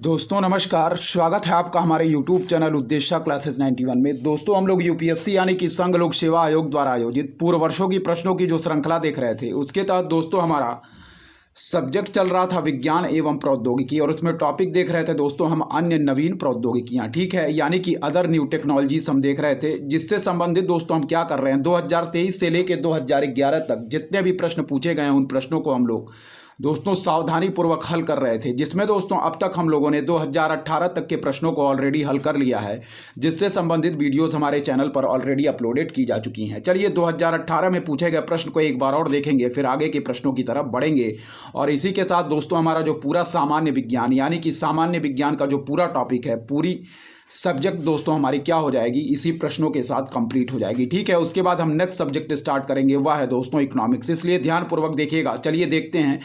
दोस्तों नमस्कार, स्वागत है आपका हमारे YouTube चैनल उद्देश्य क्लासेस 91 में। दोस्तों हम लोग यूपीएससी यानी कि संघ लोक सेवा आयोग द्वारा आयोजित पूर्व वर्षों की प्रश्नों की जो श्रृंखला देख रहे थे, उसके तहत दोस्तों हमारा सब्जेक्ट चल रहा था विज्ञान एवं प्रौद्योगिकी, और उसमें टॉपिक देख रहे थे दोस्तों हम अन्य नवीन प्रौद्योगिकियां, ठीक है, यानी कि अदर न्यू टेक्नोलॉजीज हम देख रहे थे। जिससे संबंधित दोस्तों हम क्या कर रहे हैं, 2023 से लेकर 2011 तक जितने भी प्रश्न पूछे गए हैं उन प्रश्नों को हम लोग दोस्तों सावधानी पूर्वक हल कर रहे थे। जिसमें दोस्तों अब तक हम लोगों ने 2018 तक के प्रश्नों को ऑलरेडी हल कर लिया है, जिससे संबंधित वीडियोस हमारे चैनल पर ऑलरेडी अपलोडेड की जा चुकी हैं। चलिए 2018 में पूछे गए प्रश्न को एक बार और देखेंगे, फिर आगे के प्रश्नों की तरफ बढ़ेंगे। और इसी के साथ दोस्तों हमारा जो पूरा सामान्य विज्ञान यानी कि सामान्य विज्ञान का जो पूरा टॉपिक है, पूरी सब्जेक्ट दोस्तों हमारी क्या हो जाएगी, इसी प्रश्नों के साथ कंप्लीट हो जाएगी, ठीक है। उसके बाद हम नेक्स्ट सब्जेक्ट स्टार्ट करेंगे, वह है दोस्तों इकोनॉमिक्स। इसलिए ध्यानपूर्वक देखिएगा। चलिए देखते हैं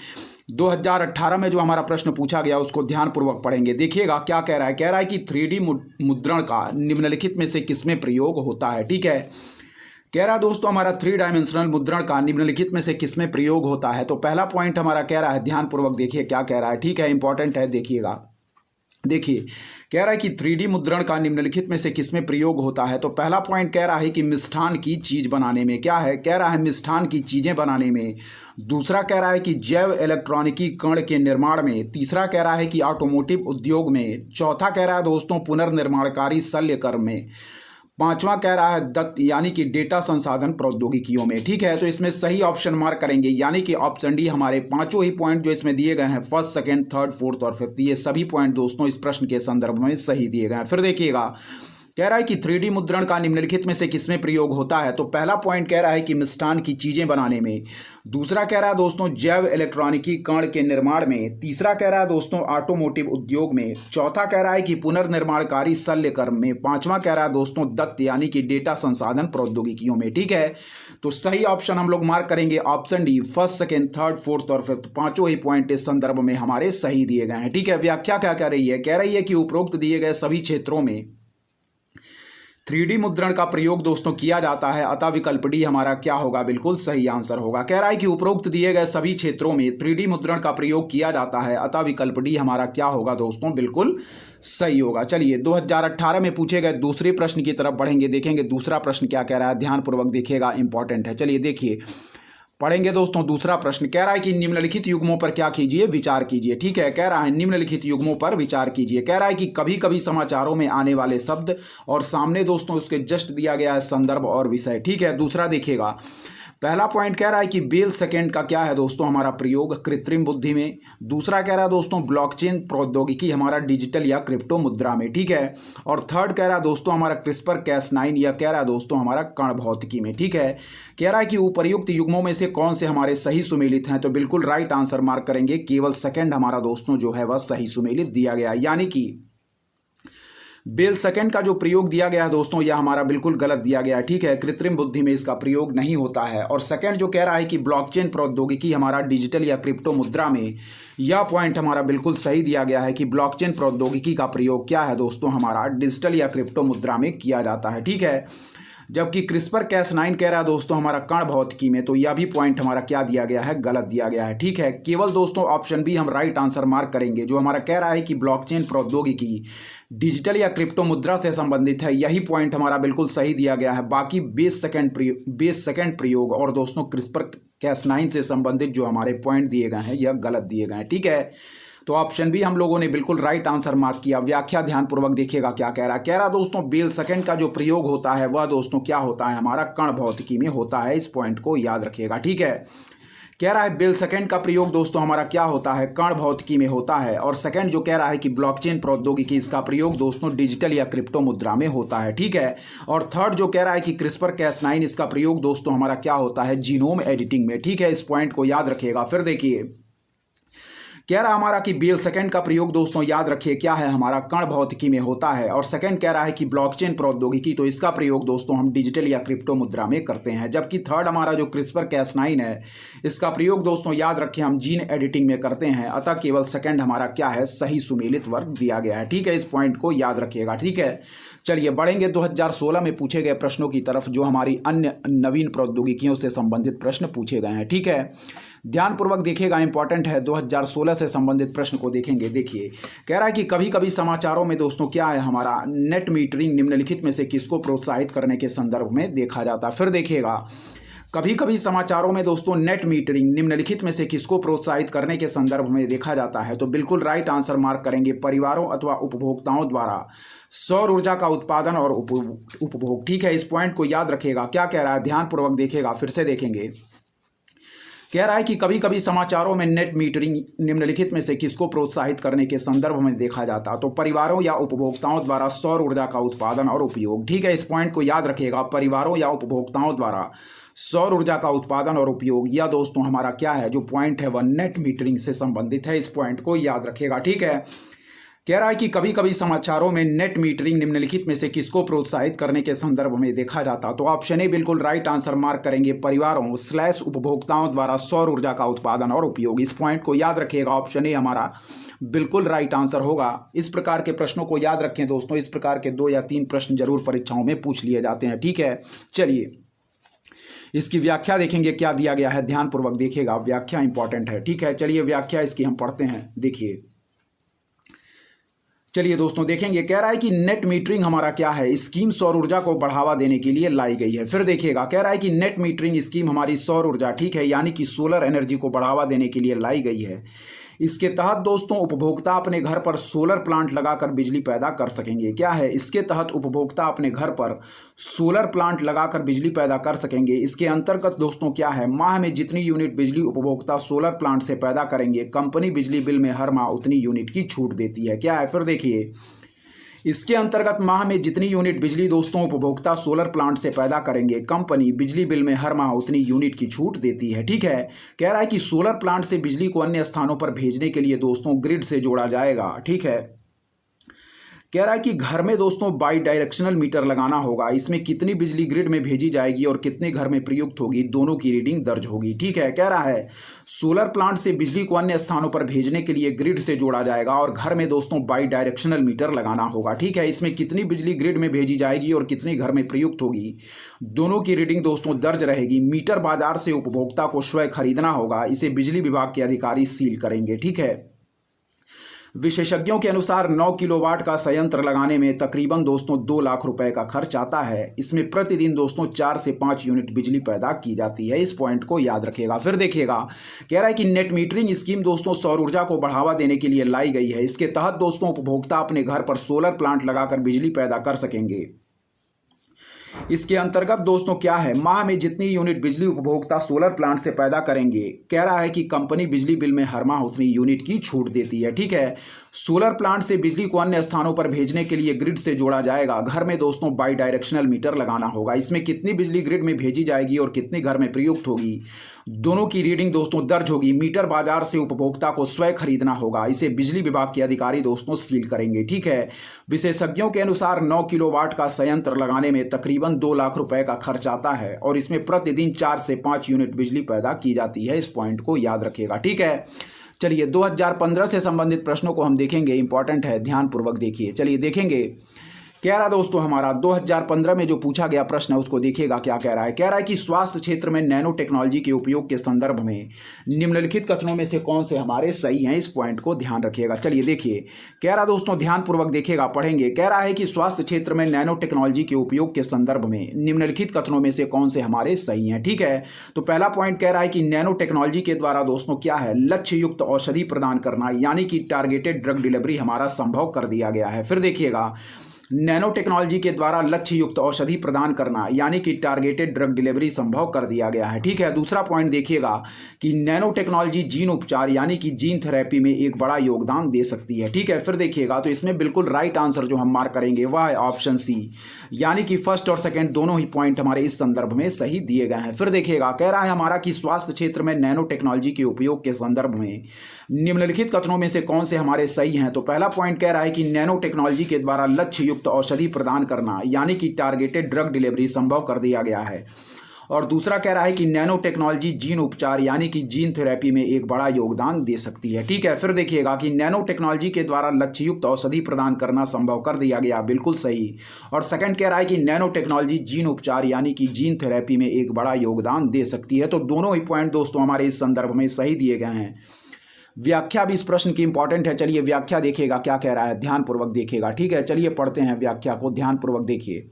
2018 में जो हमारा प्रश्न पूछा गया उसको ध्यानपूर्वक पढ़ेंगे। देखिएगा क्या कह रहा है कि 3D मुद्रण का निम्नलिखित में से किसमें प्रयोग होता है, ठीक है। कह रहा है दोस्तों हमारा 3 डायमेंशनल मुद्रण का निम्नलिखित में से किसमें प्रयोग होता है। तो पहला पॉइंट हमारा कह रहा है, ध्यानपूर्वक देखिए क्या कह रहा है, ठीक है, इंपॉर्टेंट है, देखिएगा। देखिए कह रहा है कि 3D मुद्रण का निम्नलिखित में से किसमें प्रयोग होता है। तो पहला पॉइंट कह रहा है कि मिष्ठान की चीज बनाने में, क्या है, कह रहा है मिष्ठान की चीजें बनाने में। दूसरा कह रहा है कि जैव इलेक्ट्रॉनिकी कण के निर्माण में। तीसरा कह रहा है कि ऑटोमोटिव उद्योग में। चौथा कह रहा है दोस्तों पुनर्निर्माणकारी शल्यकर्म में। पांचवा कह रहा है दत्त यानी कि डेटा संसाधन प्रौद्योगिकियों में, ठीक है। तो इसमें सही ऑप्शन मार्क करेंगे, यानी कि ऑप्शन डी। हमारे पांचों ही पॉइंट जो इसमें दिए गए हैं, फर्स्ट, सेकंड, थर्ड, फोर्थ और फिफ्थ, ये सभी पॉइंट दोस्तों इस प्रश्न के संदर्भ में सही दिए गए हैं। फिर देखिएगा कह रहा है कि 3D मुद्रण का निम्नलिखित में से किसमें प्रयोग होता है। तो पहला पॉइंट कह रहा है कि मिष्ठान की चीजें बनाने में। दूसरा कह रहा है दोस्तों जैव इलेक्ट्रॉनिकी कण के निर्माण में। तीसरा कह रहा है दोस्तों ऑटोमोटिव उद्योग में। चौथा कह रहा है कि पुनर्निर्माणकारी शल्यकर्म में। पांचवा कह रहा है दोस्तों दत्त यानी कि डेटा संसाधन प्रौद्योगिकियों में, ठीक है। तो सही ऑप्शन हम लोग मार्क करेंगे option D, first, second, third, fourth और फिफ्थ, पांचों ही पॉइंट इस संदर्भ में हमारे सही दिए गए हैं, ठीक है। व्याख्या क्या कह रही है, कह रही है कि उपरोक्त दिए गए सभी क्षेत्रों में 3D मुद्रण का प्रयोग दोस्तों किया जाता है, अतः विकल्प डी हमारा क्या होगा, बिल्कुल सही आंसर होगा। कह रहा है कि उपरोक्त दिए गए सभी क्षेत्रों में 3D मुद्रण का प्रयोग किया जाता है, अतः विकल्प डी हमारा क्या होगा दोस्तों, बिल्कुल सही होगा। चलिए 2018 में पूछे गए दूसरे प्रश्न की तरफ बढ़ेंगे, देखेंगे दूसरा प्रश्न क्या कह रहा है, ध्यानपूर्वक देखिएगा, इंपॉर्टेंट है। चलिए देखिए पढ़ेंगे दोस्तों दूसरा प्रश्न। कह रहा है कि निम्नलिखित युग्मों पर क्या कीजिए, विचार कीजिए, ठीक है। कह रहा है निम्नलिखित युग्मों पर विचार कीजिए। कह रहा है कि कभी कभी समाचारों में आने वाले शब्द, और सामने दोस्तों उसके जस्ट दिया गया है संदर्भ और विषय, ठीक है। दूसरा देखिएगा, पहला पॉइंट कह रहा है कि बेल सेकंड का क्या है दोस्तों हमारा प्रयोग कृत्रिम बुद्धि में। दूसरा कह रहा है दोस्तों ब्लॉकचेन प्रौद्योगिकी हमारा डिजिटल या क्रिप्टो मुद्रा में, ठीक है। और थर्ड कह रहा है दोस्तों हमारा क्रिस्पर Cas9 या कह रहा है दोस्तों हमारा कण भौतिकी में, ठीक है। कह रहा है कि उपर्युक्त युग्मों में से कौन से हमारे सही सुमेलित हैं। तो बिल्कुल राइट आंसर मार्क करेंगे, केवल सेकंड हमारा दोस्तों जो है वह सही सुमेलित दिया गया, यानी कि बेल सेकंड का जो प्रयोग दिया गया है दोस्तों यह हमारा बिल्कुल गलत दिया गया है, ठीक है। कृत्रिम बुद्धि में इसका प्रयोग नहीं होता है। और सेकंड जो कह रहा है कि ब्लॉकचेन प्रौद्योगिकी हमारा डिजिटल या क्रिप्टो मुद्रा में, यह पॉइंट हमारा बिल्कुल सही दिया गया है कि ब्लॉकचेन प्रौद्योगिकी का प्रयोग क्या है दोस्तों हमारा डिजिटल या क्रिप्टो मुद्रा में किया जाता है, ठीक है। जबकि क्रिस्पर Cas9 कह रहा है दोस्तों हमारा कण भौतिकी में, तो यह भी पॉइंट हमारा क्या दिया गया है, गलत दिया गया है, ठीक है। केवल दोस्तों ऑप्शन बी हम राइट आंसर मार्क करेंगे, जो हमारा कह रहा है कि ब्लॉकचेन प्रौद्योगिकी डिजिटल या क्रिप्टो मुद्रा से संबंधित है, यही पॉइंट हमारा बिल्कुल सही दिया गया है। बाकी बेस सेकंड प्रयोग और दोस्तों क्रिस्पर Cas9 से संबंधित जो हमारे पॉइंट दिए गए हैं यह गलत दिए गए हैं, ठीक है। तो ऑप्शन बी हम लोगों ने बिल्कुल राइट आंसर मार्क किया। व्याख्या ध्यानपूर्वक देखिएगा क्या कह रहा है। कह रहा दोस्तों बेल सेकंड का जो प्रयोग होता है वह दोस्तों क्या होता है, हमारा कण भौतिकी में होता है। इस पॉइंट को याद रखिएगा, ठीक है। कह रहा है बेल सेकंड का प्रयोग दोस्तों हमारा क्या होता है, कण भौतिकी में होता है। और सेकंड जो कह रहा है कि ब्लॉकचेन प्रौद्योगिकी, इसका प्रयोग दोस्तों डिजिटल या क्रिप्टो मुद्रा में होता है, ठीक है। और थर्ड जो कह रहा है कि क्रिस्पर Cas9, इसका प्रयोग दोस्तों हमारा क्या होता है, जीनोम एडिटिंग में, ठीक है। इस पॉइंट को याद रखिएगा। फिर देखिए कह रहा हमारा कि बेल सेकंड का प्रयोग दोस्तों याद रखिए क्या है, हमारा कण भौतिकी में होता है। और सेकंड कह रहा है कि ब्लॉकचेन प्रौद्योगिकी, तो इसका प्रयोग दोस्तों हम डिजिटल या क्रिप्टो मुद्रा में करते हैं। जबकि थर्ड हमारा जो क्रिस्पर Cas9 है, इसका प्रयोग दोस्तों याद रखिए हम जीन एडिटिंग में करते हैं, अतः केवल सेकंड हमारा क्या है, सही सुमेलित वर्ग दिया गया है, ठीक है। इस पॉइंट को याद रखिएगा, ठीक है। चलिए बढ़ेंगे 2016 में पूछे गए प्रश्नों की तरफ, जो हमारी अन्य नवीन प्रौद्योगिकियों से संबंधित प्रश्न पूछे गए हैं। ठीक है, ध्यानपूर्वक देखिएगा, इंपॉर्टेंट है। 2016 से संबंधित प्रश्न को देखेंगे। देखिए, कह रहा है कि कभी कभी समाचारों में दोस्तों क्या है हमारा, नेट मीटरिंग निम्नलिखित में से किसको प्रोत्साहित करने के संदर्भ में देखा जाता है। फिर देखिएगा, कभी कभी समाचारों में दोस्तों नेट मीटरिंग निम्नलिखित में से किसको प्रोत्साहित करने के संदर्भ में देखा जाता है। तो बिल्कुल राइट आंसर मार्क करेंगे, परिवारों अथवा उपभोक्ताओं द्वारा सौर ऊर्जा का उत्पादन और उपभोग। ठीक है, इस पॉइंट को याद रखिएगा। क्या कह रहा है, ध्यानपूर्वक देखिएगा, फिर से देखेंगे। कह रहा है कि कभी कभी समाचारों में नेट मीटरिंग निम्नलिखित में से किसको प्रोत्साहित करने के संदर्भ में देखा जाता है। तो परिवारों या उपभोक्ताओं द्वारा सौर ऊर्जा का उत्पादन और उपयोग। ठीक है, इस पॉइंट को याद रखिएगा, परिवारों या उपभोक्ताओं द्वारा सौर ऊर्जा का उत्पादन और उपयोग। या दोस्तों हमारा क्या है, जो पॉइंट है वह नेट मीटरिंग से संबंधित है। इस पॉइंट को याद रखिएगा। ठीक है, कह रहा है कि कभी कभी समाचारों में नेट मीटरिंग निम्नलिखित में से किसको प्रोत्साहित करने के संदर्भ में देखा जाता। तो ऑप्शन ए बिल्कुल राइट आंसर मार्क करेंगे, परिवारों / उपभोक्ताओं द्वारा सौर ऊर्जा का उत्पादन और उपयोग। इस पॉइंट को याद रखिएगा, ऑप्शन ए हमारा बिल्कुल राइट आंसर होगा। इस प्रकार के प्रश्नों को याद रखें दोस्तों, इस प्रकार के 2 या 3 प्रश्न जरूर परीक्षाओं में पूछ लिए जाते हैं। ठीक है, चलिए इसकी व्याख्या देखेंगे, क्या दिया गया है, ध्यानपूर्वक देखिएगा, व्याख्या इंपॉर्टेंट है। ठीक है, चलिए व्याख्या इसकी हम पढ़ते हैं। देखिए, चलिए दोस्तों देखेंगे। कह रहा है कि नेट मीटरिंग हमारा क्या है, स्कीम सौर ऊर्जा को बढ़ावा देने के लिए लाई गई है। फिर देखिएगा, कह रहा है कि नेट मीटरिंग स्कीम हमारी सौर ऊर्जा, ठीक है, यानी कि सोलर एनर्जी को बढ़ावा देने के लिए लाई गई है। इसके तहत दोस्तों उपभोक्ता अपने घर पर सोलर प्लांट लगाकर बिजली पैदा कर सकेंगे। क्या है, इसके तहत उपभोक्ता अपने घर पर सोलर प्लांट लगाकर बिजली पैदा कर सकेंगे। इसके अंतर्गत दोस्तों क्या है, माह में जितनी यूनिट बिजली उपभोक्ता सोलर प्लांट से पैदा करेंगे, कंपनी बिजली बिल में हर माह उतनी यूनिट की छूट देती है। क्या है, फिर देखिए, इसके अंतर्गत माह में जितनी यूनिट बिजली दोस्तों उपभोक्ता सोलर प्लांट से पैदा करेंगे, कंपनी बिजली बिल में हर माह उतनी यूनिट की छूट देती है। ठीक है, कह रहा है कि सोलर प्लांट से बिजली को अन्य स्थानों पर भेजने के लिए दोस्तों ग्रिड से जोड़ा जाएगा। ठीक है, कह रहा है कि घर में दोस्तों बाई डायरेक्शनल मीटर लगाना होगा। इसमें कितनी बिजली ग्रिड में भेजी जाएगी और कितने घर में प्रयुक्त होगी, दोनों की रीडिंग दर्ज होगी। ठीक है, कह रहा है सोलर प्लांट से बिजली को अन्य स्थानों पर भेजने के लिए ग्रिड से जोड़ा जाएगा और घर में दोस्तों बाई डायरेक्शनल मीटर लगाना होगा। ठीक है, इसमें कितनी बिजली ग्रिड में भेजी जाएगी और कितनी घर में प्रयुक्त होगी, दोनों की रीडिंग दोस्तों दर्ज रहेगी। मीटर बाजार से उपभोक्ता को स्वयं खरीदना होगा। इसे बिजली विभाग के अधिकारी सील करेंगे। ठीक है, विशेषज्ञों के अनुसार 9 किलोवाट का संयंत्र लगाने में तकरीबन दोस्तों 2 लाख रुपए का खर्च आता है। इसमें प्रतिदिन दोस्तों 4 से 5 यूनिट बिजली पैदा की जाती है। इस पॉइंट को याद रखिएगा। फिर देखिएगा, कह रहा है कि नेट मीटरिंग स्कीम दोस्तों सौर ऊर्जा को बढ़ावा देने के लिए लाई गई है। इसके तहत दोस्तों उपभोक्ता अपने घर पर सोलर प्लांट लगाकर बिजली पैदा कर सकेंगे। इसके अंतर्गत दोस्तों क्या है, माह में जितनी यूनिट बिजली उपभोक्ता सोलर प्लांट से पैदा करेंगे, कह रहा है कि कंपनी बिजली बिल में हर माह उतनी यूनिट की छूट देती है। ठीक है, सोलर प्लांट से बिजली को अन्य स्थानों पर भेजने के लिए ग्रिड से जोड़ा जाएगा। घर में दोस्तों बाई डायरेक्शनल मीटर लगाना होगा। इसमें कितनी बिजली ग्रिड में भेजी जाएगी और कितने घर में प्रयुक्त होगी, दोनों की रीडिंग दोस्तों दर्ज होगी। मीटर बाजार से उपभोक्ता को स्वयं खरीदना होगा। इसे बिजली विभाग के अधिकारी दोस्तों सील करेंगे। ठीक है, विशेषज्ञों के अनुसार 9 किलोवाट का संयंत्र लगाने में तकरीबन 2 लाख रुपए का खर्च आता है और इसमें प्रतिदिन 4 से 5 यूनिट बिजली पैदा की जाती है। इस पॉइंट को याद रखिएगा। ठीक है, चलिए 2015 से संबंधित प्रश्नों को हम देखेंगे, इंपॉर्टेंट है, ध्यानपूर्वक देखिए। चलिए देखेंगे, कह रहा दोस्तों हमारा 2015 में जो पूछा गया प्रश्न है उसको देखिएगा। क्या कह रहा है, कह रहा है कि स्वास्थ्य क्षेत्र में नैनो टेक्नोलॉजी के उपयोग के संदर्भ में निम्नलिखित कथनों में से कौन से हमारे सही हैं। इस पॉइंट को ध्यान रखिएगा। चलिए देखिए, कह रहा दोस्तों ध्यानपूर्वक देखिएगा, पढ़ेंगे। कह रहा है कि स्वास्थ्य क्षेत्र में नैनो टेक्नोलॉजी के उपयोग के संदर्भ में निम्नलिखित कथनों में से कौन से हमारे सही हैं। ठीक है, तो पहला पॉइंट कह रहा है कि नैनो टेक्नोलॉजी के द्वारा दोस्तों क्या है, लक्ष्य युक्त औषधि प्रदान करना, यानी कि टारगेटेड ड्रग डिलीवरी हमारा संभव कर दिया गया है। फिर देखिएगा, नैनो टेक्नोलॉजी के द्वारा लक्ष्य युक्त औषधि प्रदान करना, यानी कि टारगेटेड ड्रग डिलीवरी संभव कर दिया गया है। ठीक है, दूसरा पॉइंट देखिएगा कि नैनो टेक्नोलॉजी जीन उपचार यानी कि जीन थेरेपी में एक बड़ा योगदान दे सकती है। ठीक है, फिर देखिएगा, तो इसमें बिल्कुल राइट आंसर जो हम मार्क करेंगे वह है ऑप्शन सी, यानी कि फर्स्ट और सेकेंड दोनों ही पॉइंट हमारे इस संदर्भ में सही दिए गए हैं। फिर देखिएगा, कह रहा है हमारा कि स्वास्थ्य क्षेत्र में नैनो टेक्नोलॉजी के उपयोग के संदर्भ में निम्नलिखित कथनों में से कौन से हमारे सही हैं। तो पहला पॉइंट कह रहा है कि नैनो टेक्नोलॉजी के द्वारा लक्ष्य युक्त औषधि प्रदान करना, यानी कि टारगेटेड ड्रग डिलीवरी संभव कर दिया गया है। और दूसरा कह रहा है कि नैनो टेक्नोलॉजी जीन उपचार यानी कि जीन थेरेपी में एक बड़ा योगदान दे सकती है। ठीक है, फिर देखिएगा कि नैनो टेक्नोलॉजी के द्वारा लक्ष्ययुक्त औषधि प्रदान करना संभव कर दिया गया, बिल्कुल सही। और सेकंड कह रहा है कि नैनो टेक्नोलॉजी जीन उपचार यानी कि जीन थेरेपी में एक बड़ा योगदान दे सकती है। तो दोनों ही पॉइंट दोस्तों हमारे इस संदर्भ में सही दिए गए हैं। व्याख्या भी इस प्रश्न की इंपॉर्टेंट है। चलिए व्याख्या देखिएगा क्या कह रहा है, ध्यानपूर्वक देखिएगा। ठीक है, चलिए पढ़ते हैं व्याख्या को, ध्यानपूर्वक देखिए।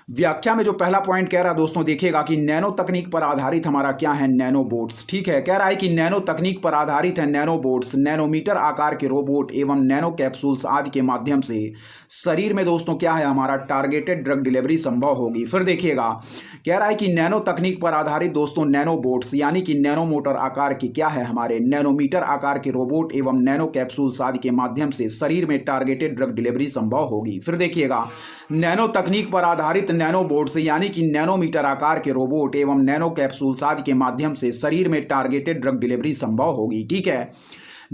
व्याख्या में जो पहला पॉइंट कह रहा है दोस्तों, देखिएगा कि नैनो तकनीक पर आधारित हमारा क्या है, नैनो बोट्स। ठीक है, कह रहा है कि नैनो तकनीक पर आधारित है नैनो बोट्स, नैनोमीटर आकार के रोबोट एवं नैनो कैप्सूल्स आदि के माध्यम से शरीर में दोस्तों क्या है, हमारा टारगेटेड ड्रग डिलीवरी संभव होगी। फिर देखिएगा कह रहा है कि नैनो तकनीक पर आधारित दोस्तों नैनो बोट्स यानी कि नैनो मोटर आकार के क्या है, हमारे नैनोमीटर आकार के रोबोट एवं नैनो कैप्सूल्स आदि के माध्यम से शरीर में टारगेटेड ड्रग डिलीवरी संभव होगी। फिर देखिएगा नैनो तकनीक पर आधारित नैनो बोट्स यानी कि नैनोमीटर आकार के रोबोट एवं नैनो कैप्सूल्स आदि के माध्यम से शरीर में टारगेटेड ड्रग डिलीवरी संभव होगी। ठीक है,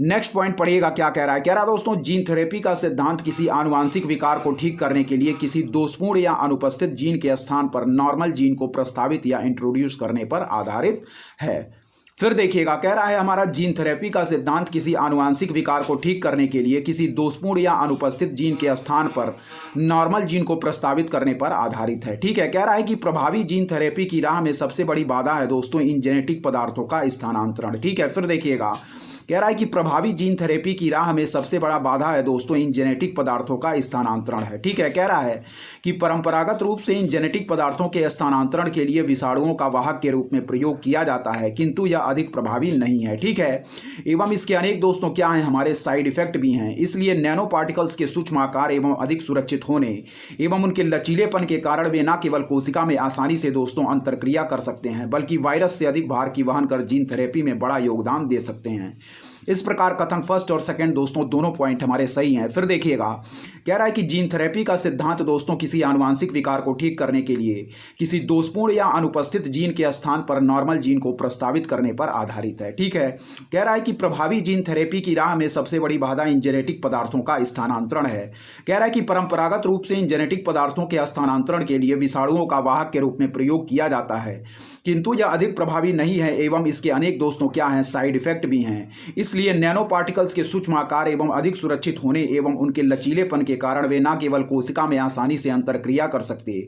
नेक्स्ट पॉइंट पढ़िएगा क्या कह रहा है। कह रहा है दोस्तों जीन थेरेपी का सिद्धांत किसी आनुवांशिक विकार को ठीक करने के लिए किसी दोषपूर्ण या अनुपस्थित जीन के स्थान पर नॉर्मल जीन को प्रस्तावित या इंट्रोड्यूस करने पर आधारित है। फिर देखिएगा कह रहा है हमारा जीन थेरेपी का सिद्धांत किसी आनुवांशिक विकार को ठीक करने के लिए किसी दोषपूर्ण या अनुपस्थित जीन के स्थान पर नॉर्मल जीन को प्रस्तावित करने पर आधारित है। ठीक है, कह रहा है कि प्रभावी जीन थेरेपी की राह में सबसे बड़ी बाधा है दोस्तों इन जेनेटिक पदार्थों का स्थानांतरण। ठीक है, फिर देखिएगा कह रहा है कि प्रभावी जीन थेरेपी की राह में सबसे बड़ा बाधा है दोस्तों इन जेनेटिक पदार्थों का स्थानांतरण है। ठीक है, कह रहा है कि परंपरागत रूप से इन जेनेटिक पदार्थों के स्थानांतरण के लिए विषाणुओं का वाहक के रूप में प्रयोग किया जाता है, किंतु यह अधिक प्रभावी नहीं है। ठीक है, एवं इसके अनेक दोस्तों क्या हैं, हमारे साइड इफेक्ट भी हैं। इसलिए नैनो पार्टिकल्स के सूक्ष्म आकार एवं अधिक सुरक्षित होने एवं उनके लचीलेपन के कारण वे न केवल कोशिका में आसानी से दोस्तों अंतरक्रिया कर सकते हैं, बल्कि वायरस से अधिक भार की वहन कर जीन थेरेपी में बड़ा योगदान दे सकते हैं। इस प्रकार कथन फर्स्ट और सेकंड दोस्तों दोनों पॉइंट हमारे सही हैं। फिर देखिएगा कह रहा है कि जीन थेरेपी का सिद्धांत दोस्तों किसी आनुवांशिक विकार को ठीक करने के लिए किसी दोषपूर्ण या अनुपस्थित जीन के स्थान पर नॉर्मल जीन को प्रस्तावित करने पर आधारित है। ठीक है, कह रहा है कि प्रभावी जीन थेरेपी की राह में सबसे बड़ी बाधा इन जेनेटिक पदार्थों का स्थानांतरण है। कह रहा है कि परंपरागत रूप से इन जेनेटिक पदार्थों के स्थानांतरण के लिए विषाणुओं का वाहक के रूप में प्रयोग किया जाता है, किंतु यह अधिक प्रभावी नहीं है एवं इसके अनेक दोस्तों क्या हैं, साइड इफेक्ट भी हैं। इसलिए नैनो पार्टिकल्स के सूक्ष्म आकार एवं अधिक सुरक्षित होने एवं उनके लचीलेपन के कारण वे न केवल कोशिका में आसानी से अंतरक्रिया कर सकते,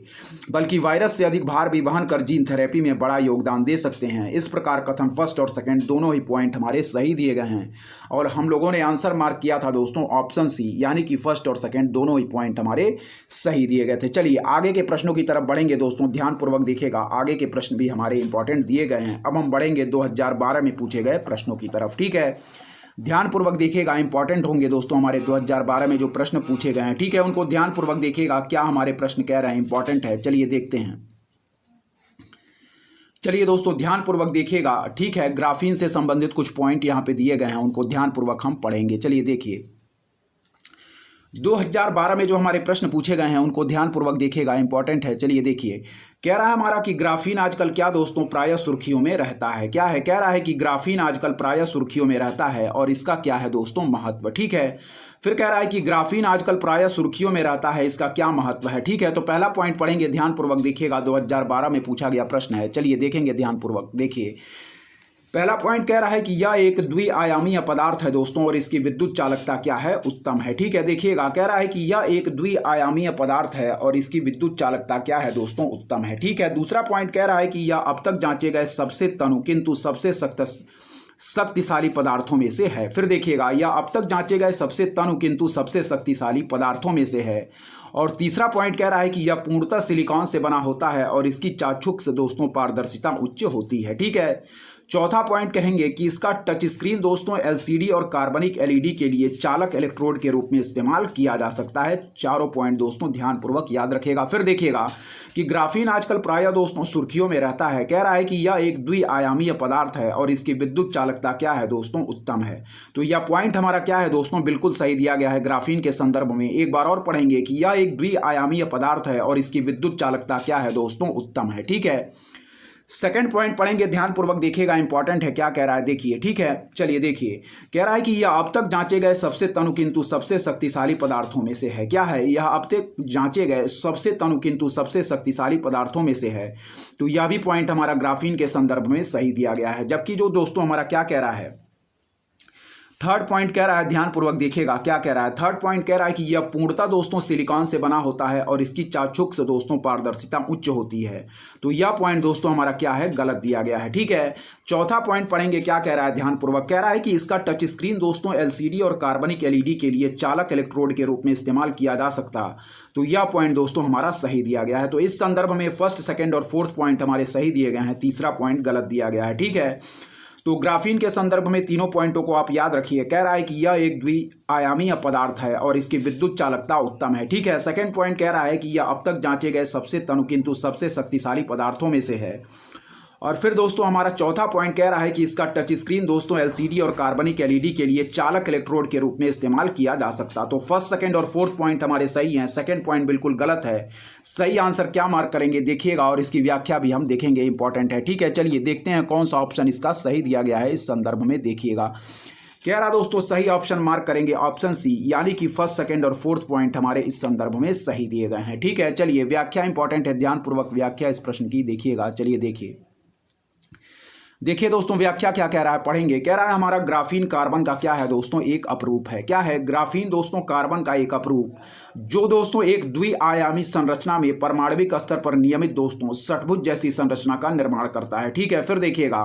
बल्कि वायरस से अधिक भार भी वहन कर जीन थेरेपी में बड़ा योगदान दे सकते हैं। इस प्रकार कथन फर्स्ट और सेकंड दोनों ही पॉइंट हमारे सही दिए गए हैं और हम लोगों ने आंसर मार्क किया था दोस्तों ऑप्शन सी, यानी कि फर्स्ट और सेकंड दोनों ही पॉइंट हमारे सही दिए गए थे। चलिए आगे के प्रश्नों की तरफ बढ़ेंगे दोस्तों, ध्यानपूर्वक देखिएगा। आगे के प्रश्न भी हमारे इंपॉर्टेंट दिए गए हैं। अब हम बढ़ेंगे 2012 में पूछे गए प्रश्नों की तरफ। ठीक है, ध्यानपूर्वक देखिएगा, इंपॉर्टेंट होंगे दोस्तों हमारे 2012 में जो प्रश्न पूछे गए हैं। ठीक है, उनको ध्यानपूर्वक देखिएगा क्या हमारे प्रश्न कह रहे हैं, इंपॉर्टेंट है। चलिए देखते हैं। चलिए दोस्तों ध्यानपूर्वक देखिएगा। ठीक है, ग्राफीन से संबंधित कुछ पॉइंट यहाँ पे दिए गए हैं, उनको ध्यानपूर्वक हम पढ़ेंगे। चलिए देखिए 2012 में जो हमारे प्रश्न पूछे गए हैं उनको ध्यानपूर्वक देखिएगा, इंपॉर्टेंट है। चलिए देखिए, कह रहा है हमारा कि ग्राफीन आजकल क्या दोस्तों प्रायः सुर्खियों में रहता है। क्या है, कह रहा है कि ग्राफीन आजकल प्रायः सुर्खियों में रहता है और इसका क्या है दोस्तों महत्व। ठीक है, फिर कह रहा है कि ग्राफीन आजकल प्रायः सुर्खियों में रहता है, इसका क्या महत्व है। ठीक है, तो पहला पॉइंट पढ़ेंगे, ध्यानपूर्वक देखिएगा, 2012 में पूछा गया प्रश्न है। चलिए देखेंगे ध्यानपूर्वक। देखिए पहला पॉइंट कह रहा है कि यह एक द्विआयामीय पदार्थ है दोस्तों और इसकी विद्युत चालकता क्या है, उत्तम है। ठीक है, देखिएगा कह रहा है कि यह एक द्विआयामीय पदार्थ है और इसकी विद्युत चालकता क्या है दोस्तों, उत्तम है। ठीक है, दूसरा पॉइंट कह रहा है कि यह अब तक जांचे गए सबसे तनु किंतु सबसे शक्तिशाली पदार्थों में से है। फिर देखिएगा, यह अब तक जांचे गए सबसे तनु किंतु सबसे शक्तिशाली पदार्थों में से है। और तीसरा पॉइंट कह रहा है कि यह पूर्णतः सिलिकॉन से बना होता है और इसकी चाक्षुष से दोस्तों पारदर्शिता उच्च होती है। ठीक है, चौथा पॉइंट कहेंगे कि इसका टच स्क्रीन दोस्तों एलसीडी और कार्बनिक एलईडी के लिए चालक इलेक्ट्रोड के रूप में इस्तेमाल किया जा सकता है। चारों पॉइंट दोस्तों ध्यानपूर्वक याद रखेगा। फिर देखिएगा कि ग्राफीन आजकल प्रायः दोस्तों सुर्खियों में रहता है। कह रहा है कि यह एक द्विआयामीय पदार्थ है और इसकी विद्युत चालकता क्या है दोस्तों, उत्तम है। तो यह पॉइंट हमारा क्या है दोस्तों, बिल्कुल सही दिया गया है ग्राफीन के संदर्भ में। एक बार और पढ़ेंगे कि यह एक द्विआयामीय पदार्थ है और इसकी विद्युत चालकता क्या है दोस्तों, उत्तम है। ठीक है, सेकंड पॉइंट पढ़ेंगे, ध्यानपूर्वक देखिएगा, इंपॉर्टेंट है, क्या कह रहा है देखिए। ठीक है, चलिए देखिए, कह रहा है कि यह अब तक जांचे गए सबसे तनु किंतु सबसे शक्तिशाली पदार्थों में से है। क्या है? यह अब तक जांचे गए सबसे तनु किंतु सबसे शक्तिशाली पदार्थों में से है। तो यह भी पॉइंट हमारा ग्राफीन के संदर्भ में सही दिया गया है। जबकि जो दोस्तों हमारा क्या कह रहा है, थर्ड पॉइंट कह रहा है, ध्यानपूर्वक देखिएगा क्या कह रहा है। थर्ड पॉइंट कह रहा है कि यह पूर्णतः दोस्तों सिलिकॉन से बना होता है और इसकी चाक्षुष से दोस्तों पारदर्शिता उच्च होती है। तो यह पॉइंट दोस्तों हमारा क्या है, गलत दिया गया है। ठीक है, चौथा पॉइंट पढ़ेंगे, क्या कह रहा है, ध्यानपूर्वक कह रहा है कि इसका टच स्क्रीन दोस्तों एलसीडी और कार्बनिक एलईडी के लिए चालक इलेक्ट्रोड के रूप में इस्तेमाल किया जा सकता। तो यह पॉइंट दोस्तों हमारा सही दिया गया है। तो इस संदर्भ में फर्स्ट, सेकेंड और फोर्थ पॉइंट हमारे सही दिए गए हैं, तीसरा पॉइंट गलत दिया गया है। ठीक है, तो ग्राफीन के संदर्भ में तीनों पॉइंटों को आप याद रखिए। कह रहा है कि यह एक द्विआयामी पदार्थ है और इसकी विद्युत चालकता उत्तम है। ठीक है, सेकंड पॉइंट कह रहा है कि यह अब तक जांचे गए सबसे तनु किंतु सबसे शक्तिशाली पदार्थों में से है। और फिर दोस्तों हमारा चौथा पॉइंट कह रहा है कि इसका टच स्क्रीन दोस्तों एलसीडी और कार्बनिक एलईडी के लिए चालक इलेक्ट्रोड के रूप में इस्तेमाल किया जा सकता। तो फर्स्ट, सेकंड और फोर्थ पॉइंट हमारे सही हैं, सेकंड पॉइंट बिल्कुल गलत है। सही आंसर क्या मार्क करेंगे देखिएगा, और इसकी व्याख्या भी हम देखेंगे, इंपॉर्टेंट है। ठीक है, चलिए देखते हैं कौन सा ऑप्शन इसका सही दिया गया है। इस संदर्भ में देखिएगा, कह रहा दोस्तों सही ऑप्शन मार्क करेंगे ऑप्शन सी, यानी कि फर्स्ट, सेकंड और फोर्थ पॉइंट हमारे इस संदर्भ में सही दिए गए हैं। ठीक है, चलिए व्याख्या इंपॉर्टेंट है, ध्यानपूर्वक व्याख्या इस प्रश्न की देखिएगा। चलिए देखिए दोस्तों, व्याख्या क्या कह रहा है, पढ़ेंगे। कह रहा है हमारा ग्राफीन कार्बन का क्या है दोस्तों, एक अपरूप है। क्या है? ग्राफीन दोस्तों कार्बन का एक अपरूप, जो दोस्तों एक द्विआयामी संरचना में परमाणविक स्तर पर नियमित दोस्तों षट्भुज जैसी संरचना का निर्माण करता है। ठीक है, फिर देखिएगा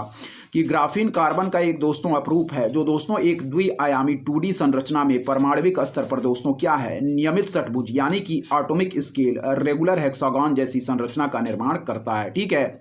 कि ग्राफीन कार्बन का एक दोस्तों अपरूप है, जो दोस्तों एक द्विआयामी 2D संरचना में परमाणविक स्तर पर दोस्तों क्या है, नियमित षट्भुज यानी कि एटॉमिक स्केल रेगुलर हेक्सागन जैसी संरचना का निर्माण करता है। ठीक है,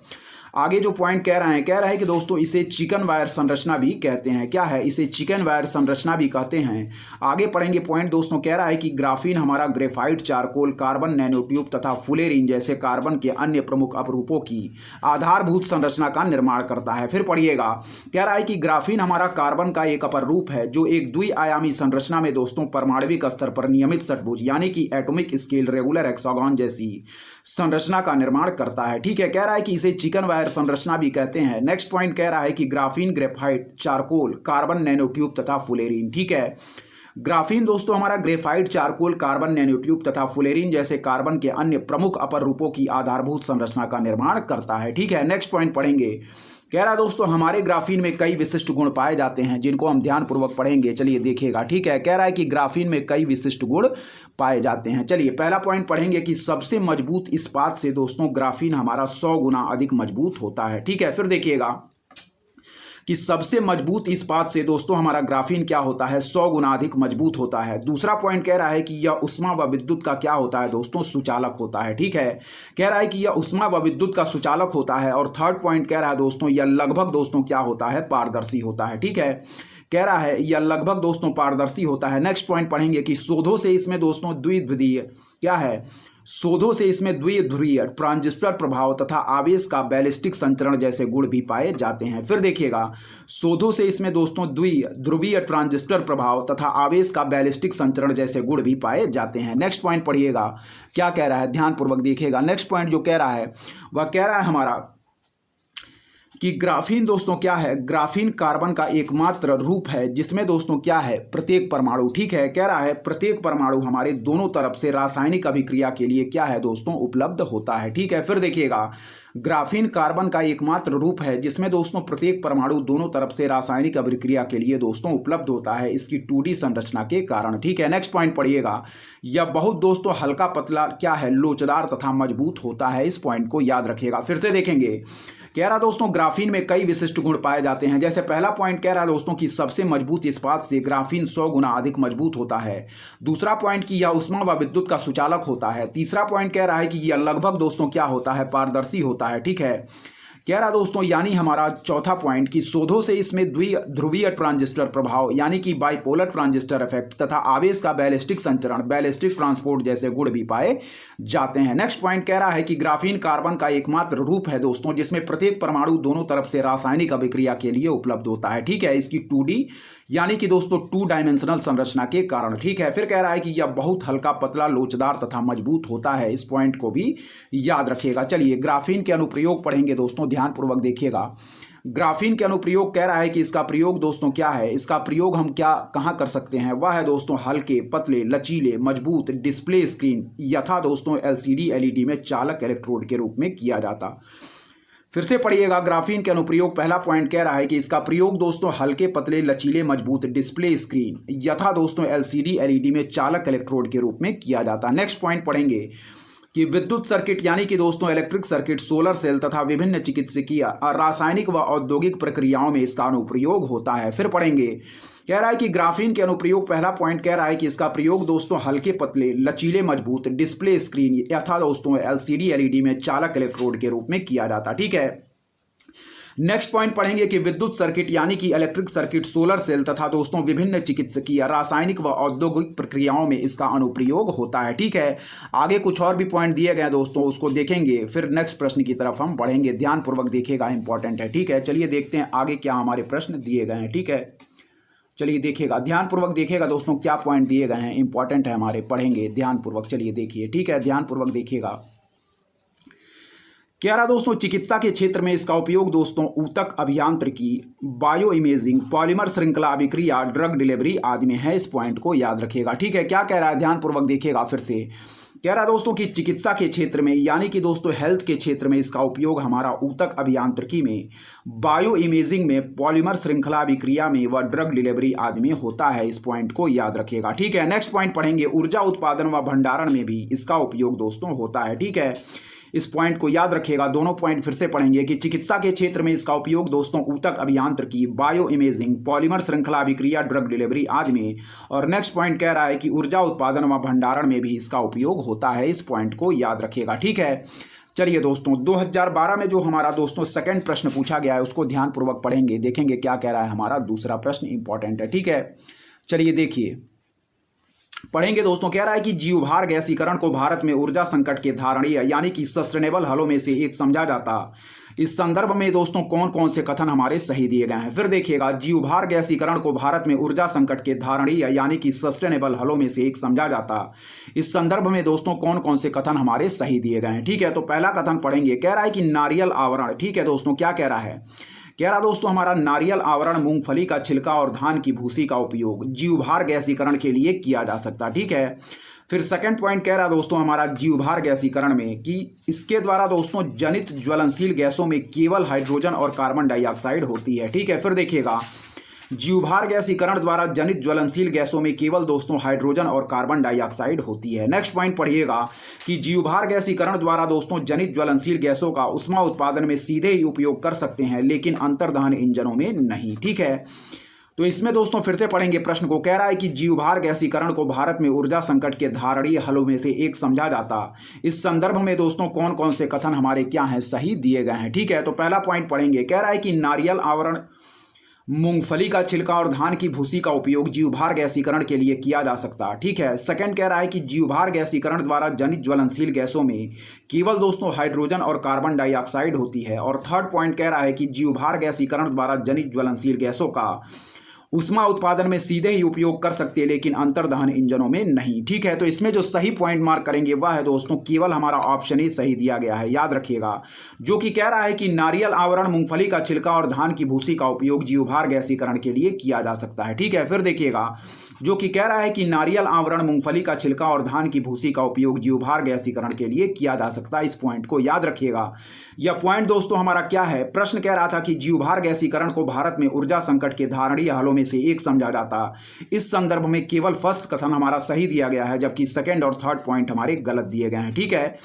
आगे जो पॉइंट कह रहा है कि दोस्तों इसे चिकन वायर संरचना भी कहते हैं। क्या है? इसे चिकन वायर संरचना भी कहते हैं। आगे पढ़ेंगे पॉइंट दोस्तों, कह रहा है कि ग्राफीन हमारा ग्रेफाइट, चारकोल, कार्बन नैनोट्यूब तथा फुलेरिन जैसे कार्बन के अन्य प्रमुख अपरूपों की आधारभूत संरचना का निर्माण करता है। फिर पढ़िएगा, कह रहा है कि ग्राफीन हमारा कार्बन का एक अपर रूप है, जो एक द्विआयामी संरचना में दोस्तों परमाणविक स्तर पर नियमित षट्भुज यानी कि एटॉमिक स्केल रेगुलर हेक्सागन जैसी संरचना का निर्माण करता है। ठीक है, कह रहा है कि इसे चिकन वायर संरचना भी कहते हैं। नेक्स्ट पॉइंट कह रहा है कि graphene, graphite, charcoal, carbon nanotube तथा फुलेरिन। ठीक है, ग्राफीन दोस्तों हमारा ग्रेफाइट, चारकोल, कार्बन नैनोट्यूब तथा फुलेरिन जैसे कार्बन के अन्य प्रमुख अपर रूपों की आधारभूत संरचना का निर्माण करता है। ठीक है, नेक्स्ट पॉइंट पढ़ेंगे। कह रहा दोस्तों हमारे ग्राफीन में कई विशिष्ट गुण पाए जाते हैं, जिनको हम ध्यानपूर्वक पढ़ेंगे। चलिए देखिएगा। ठीक है, कह रहा है कि ग्राफीन में कई विशिष्ट गुण पाए जाते हैं। चलिए पहला पॉइंट पढ़ेंगे कि सबसे मजबूत इस्पात से दोस्तों ग्राफीन हमारा 100 गुना अधिक मजबूत होता है। ठीक है, फिर देखिएगा कि सबसे मजबूत इस्पात से दोस्तों हमारा ग्राफीन क्या होता है, 100 गुना अधिक मजबूत होता है। दूसरा पॉइंट कह रहा है कि यह उष्मा व विद्युत का क्या होता है दोस्तों, सुचालक होता है। ठीक है, कह रहा है कि यह उष्मा व विद्युत का सुचालक होता है। और थर्ड पॉइंट कह रहा है दोस्तों यह लगभग दोस्तों क्या होता है, पारदर्शी होता है। ठीक है, कह रहा है यह लगभग दोस्तों पारदर्शी होता है। नेक्स्ट पॉइंट पढ़ेंगे कि शोधों से इसमें दोस्तों द्विध्रुवीय क्या है, शोधों से इसमें द्विध्रुवीय ट्रांजिस्टर प्रभाव तथा आवेश का बैलिस्टिक संचरण जैसे गुण भी पाए जाते हैं। फिर देखिएगा, शोधों से इसमें दोस्तों द्विध्रुवीय ट्रांजिस्टर प्रभाव तथा आवेश का बैलिस्टिक संचरण जैसे गुण भी पाए जाते हैं। नेक्स्ट पॉइंट पढ़िएगा क्या कह रहा है, ध्यानपूर्वक देखिएगा। नेक्स्ट पॉइंट जो कह रहा है वह कह रहा है हमारा कि ग्राफीन दोस्तों क्या है, ग्राफीन कार्बन का एकमात्र रूप है जिसमें दोस्तों क्या है, प्रत्येक परमाणु। ठीक है, कह रहा है प्रत्येक परमाणु हमारे दोनों तरफ से रासायनिक अभिक्रिया के लिए क्या है दोस्तों, उपलब्ध होता है। ठीक है, फिर देखिएगा, ग्राफीन कार्बन का एकमात्र रूप है जिसमें दोस्तों प्रत्येक परमाणु दोनों तरफ से रासायनिक अभिक्रिया के लिए दोस्तों उपलब्ध होता है, इसकी 2D संरचना के कारण। ठीक है, नेक्स्ट पॉइंट पढ़िएगा, यह बहुत दोस्तों हल्का, पतला क्या है, लोचदार तथा मजबूत होता है। इस पॉइंट को याद रखिएगा। फिर से देखेंगे, कह रहा दोस्तों ग्राफीन में कई विशिष्ट गुण पाए जाते हैं। जैसे पहला पॉइंट कह रहा है दोस्तों कि सबसे मजबूत इस्पात से ग्राफीन 100 गुना अधिक मजबूत होता है। दूसरा पॉइंट कि यह उष्मा व विद्युत का सुचालक होता है। तीसरा पॉइंट कह रहा है कि यह लगभग दोस्तों क्या होता है, पारदर्शी होता है। ठीक है, कह रहा दोस्तों यानी हमारा चौथा पॉइंट कि शोधों से इसमें द्विध्रुवीय ट्रांजिस्टर प्रभाव यानी कि बाइपोलर ट्रांजिस्टर इफेक्ट तथा आवेश का बैलिस्टिक संचरण, बैलिस्टिक ट्रांसपोर्ट जैसे गुण भी पाए जाते हैं। नेक्स्ट पॉइंट कह रहा है कि ग्राफीन कार्बन का एकमात्र रूप है दोस्तों जिसमें प्रत्येक परमाणु दोनों तरफ से रासायनिक अभिक्रिया के लिए उपलब्ध होता है। ठीक है, इसकी 2D यानी कि दोस्तों 2 डायमेंशनल संरचना के कारण। ठीक है, फिर कह रहा है कि यह बहुत हल्का, पतला, लोचदार तथा मजबूत होता है। इस पॉइंट को भी याद रखिएगा। चलिए ग्राफीन के अनुप्रयोग पढ़ेंगे दोस्तों, ध्यानपूर्वक देखिएगा। ग्राफीन के अनुप्रयोग कह रहा है कि इसका प्रयोग दोस्तों क्या है, इसका प्रयोग हम कहाँ कर सकते हैं, वह है दोस्तों हल्के, पतले, लचीले, मजबूत डिस्प्ले स्क्रीन यथा दोस्तों एलसीडी एलईडी में चालक इलेक्ट्रोड के रूप में किया जाता। फिर से पढ़िएगा, ग्राफीन के अनुप्रयोग पहला पॉइंट कह रहा है कि इसका प्रयोग दोस्तों हल्के, पतले, लचीले, मजबूत डिस्प्ले स्क्रीन यथा दोस्तों एलसीडी एलईडी में चालक इलेक्ट्रोड के रूप में किया जाता। नेक्स्ट पॉइंट पढ़ेंगे कि विद्युत सर्किट यानी कि दोस्तों इलेक्ट्रिक सर्किट, सोलर सेल तथा विभिन्न चिकित्सकीय, रासायनिक व औद्योगिक प्रक्रियाओं में इसका अनुप्रयोग होता है। फिर पढ़ेंगे, कह रहा है कि ग्राफीन के अनुप्रयोग पहला पॉइंट कह रहा है कि इसका प्रयोग दोस्तों हल्के, पतले, लचीले, मजबूत डिस्प्ले स्क्रीन यथा दोस्तों एलसीडी एलईडी में चालक इलेक्ट्रोड के रूप में किया जाता। ठीक है। नेक्स्ट पॉइंट पढ़ेंगे कि विद्युत सर्किट यानी कि इलेक्ट्रिक सर्किट, सोलर सेल तथा दोस्तों विभिन्न चिकित्सकीय, रासायनिक व औद्योगिक प्रक्रियाओं में इसका अनुप्रयोग होता है। ठीक है। आगे कुछ और भी पॉइंट दिए गए दोस्तों, उसको देखेंगे, फिर नेक्स्ट प्रश्न की तरफ हम बढ़ेंगे। ध्यानपूर्वक देखिएगा, इंपॉर्टेंट है। ठीक है। चलिए देखते हैं आगे क्या हमारे प्रश्न दिए गए हैं। ठीक है। चलिए देखिएगा, ध्यानपूर्वक देखिएगा दोस्तों क्या पॉइंट दिए गए हैं, इंपॉर्टेंट है हमारे, पढ़ेंगे ध्यानपूर्वक। चलिए देखिए। ठीक है। ध्यानपूर्वक देखिएगा। कह रहा दोस्तों चिकित्सा के क्षेत्र में इसका उपयोग दोस्तों ऊतक अभियांत्रिकी, बायो इमेजिंग, पॉलीमर श्रृंखला अभिक्रिया, ड्रग डिलीवरी आदि में है। इस पॉइंट को याद रखिएगा। ठीक है। क्या कह रहा है, ध्यानपूर्वक देखिएगा फिर से। कह रहा दोस्तों कि चिकित्सा के क्षेत्र में यानी कि दोस्तों हेल्थ के क्षेत्र में इसका उपयोग हमारा ऊतक अभियांत्रिकी में, बायो इमेजिंग में, पॉलीमर श्रृंखला अभिक्रिया में व ड्रग डिलीवरी आदि में होता है। इस पॉइंट को याद रखिएगा। ठीक है। नेक्स्ट पॉइंट पढ़ेंगे, ऊर्जा उत्पादन व भंडारण में भी इसका उपयोग दोस्तों होता है। ठीक है। इस पॉइंट को याद रखिएगा। दोनों पॉइंट फिर से पढ़ेंगे कि चिकित्सा के क्षेत्र में इसका उपयोग दोस्तों ऊतक अभियांत्रिकी, बायो इमेजिंग, पॉलीमर श्रृंखला अभिक्रिया, ड्रग डिलीवरी आदि में, और नेक्स्ट पॉइंट कह रहा है कि ऊर्जा उत्पादन व भंडारण में भी इसका उपयोग होता है। इस पॉइंट को याद रखिएगा। ठीक है। चलिए दोस्तों 2012 में जो हमारा दोस्तों सेकंड प्रश्न पूछा गया है उसको ध्यानपूर्वक पढ़ेंगे, देखेंगे क्या कह रहा है हमारा दूसरा प्रश्न, इंपॉर्टेंट है। ठीक है। चलिए देखिए, पढ़ेंगे दोस्तों। कह रहा है कि जीवभार गैसीकरण को भारत में ऊर्जा संकट के धारणीय यानी कि सस्टेनेबल हलों में से एक समझा जाता। इस संदर्भ में दोस्तों कौन कौन से कथन हमारे सही दिए गए हैं। फिर देखिएगा, जीवभार गैसीकरण को भारत में ऊर्जा संकट के धारणीय यानी कि सस्टेनेबल हलों में से एक समझा जाता। इस संदर्भ में दोस्तों कौन कौन से कथन हमारे सही दिए गए हैं। ठीक है। तो पहला कथन पढ़ेंगे, कह रहा है कि नारियल आवरण। ठीक है दोस्तों, क्या कह रहा है, कह रहा दोस्तों हमारा नारियल आवरण, मूंगफली का छिलका और धान की भूसी का उपयोग जीवभार गैसीकरण के लिए किया जा सकता। ठीक है। फिर सेकंड पॉइंट कह रहा दोस्तों हमारा जीवभार गैसीकरण में कि इसके द्वारा दोस्तों जनित ज्वलनशील गैसों में केवल हाइड्रोजन और कार्बन डाइऑक्साइड होती है। ठीक है। फिर देखिएगा, जीवभार गैसीकरण द्वारा जनित ज्वलनशील गैसों में केवल दोस्तों हाइड्रोजन और कार्बन डाइऑक्साइड होती है। नेक्स्ट पॉइंट पढ़िएगा कि जीवभार गैसीकरण द्वारा दोस्तों जनित ज्वलनशील गैसों का उष्मा उत्पादन में सीधे ही उपयोग कर सकते हैं, लेकिन अंतर्दहन इंजनों में नहीं। ठीक है। तो इसमें दोस्तों फिर से पढ़ेंगे प्रश्न को। कह रहा है कि जीवभार गैसीकरण को भारत में ऊर्जा संकट के धारणीय हलों में से एक समझा जाता। इस संदर्भ में दोस्तों कौन कौन से कथन हमारे क्या हैं, सही दिए गए हैं। ठीक है। तो पहला पॉइंट पढ़ेंगे, कह रहा है कि नारियल आवरण, मूंगफली का छिलका और धान की भूसी का उपयोग जीवभार गैसीकरण के लिए किया जा सकता। ठीक है। सेकंड कह रहा है कि जीवभार गैसीकरण द्वारा जनित ज्वलनशील गैसों में केवल दोस्तों हाइड्रोजन और कार्बन डाइऑक्साइड होती है। और थर्ड पॉइंट कह रहा है कि जीवभार गैसीकरण द्वारा जनित ज्वलनशील गैसों का उष्मा उत्पादन में सीधे ही उपयोग कर सकते हैं, लेकिन अंतर्दहन इंजनों में नहीं। ठीक है। तो इसमें जो सही पॉइंट मार्क करेंगे वह है दोस्तों केवल हमारा ऑप्शन ही सही दिया गया है, याद रखिएगा, जो कि कह रहा है कि नारियल आवरण, मूंगफली का छिलका और धान की भूसी का उपयोग जीवभार गैसीकरण के लिए किया जा सकता है। ठीक है। फिर देखिएगा, जो कि कह रहा है कि नारियल आवरण, मूंगफली का छिलका और धान की भूसी का उपयोग जीवभार गैसीकरण के लिए किया जा सकता है। इस पॉइंट को याद रखिएगा। यह पॉइंट दोस्तों हमारा क्या है, प्रश्न कह रहा था कि जीवभार गैसीकरण को भारत में ऊर्जा संकट के धारणीय हलों में से एक समझा जाता। इस संदर्भ में केवल फर्स्ट कथन हमारा सही दिया गया है, जबकि सेकंड और थर्ड पॉइंट हमारे गलत दिए गए हैं। ठीक है।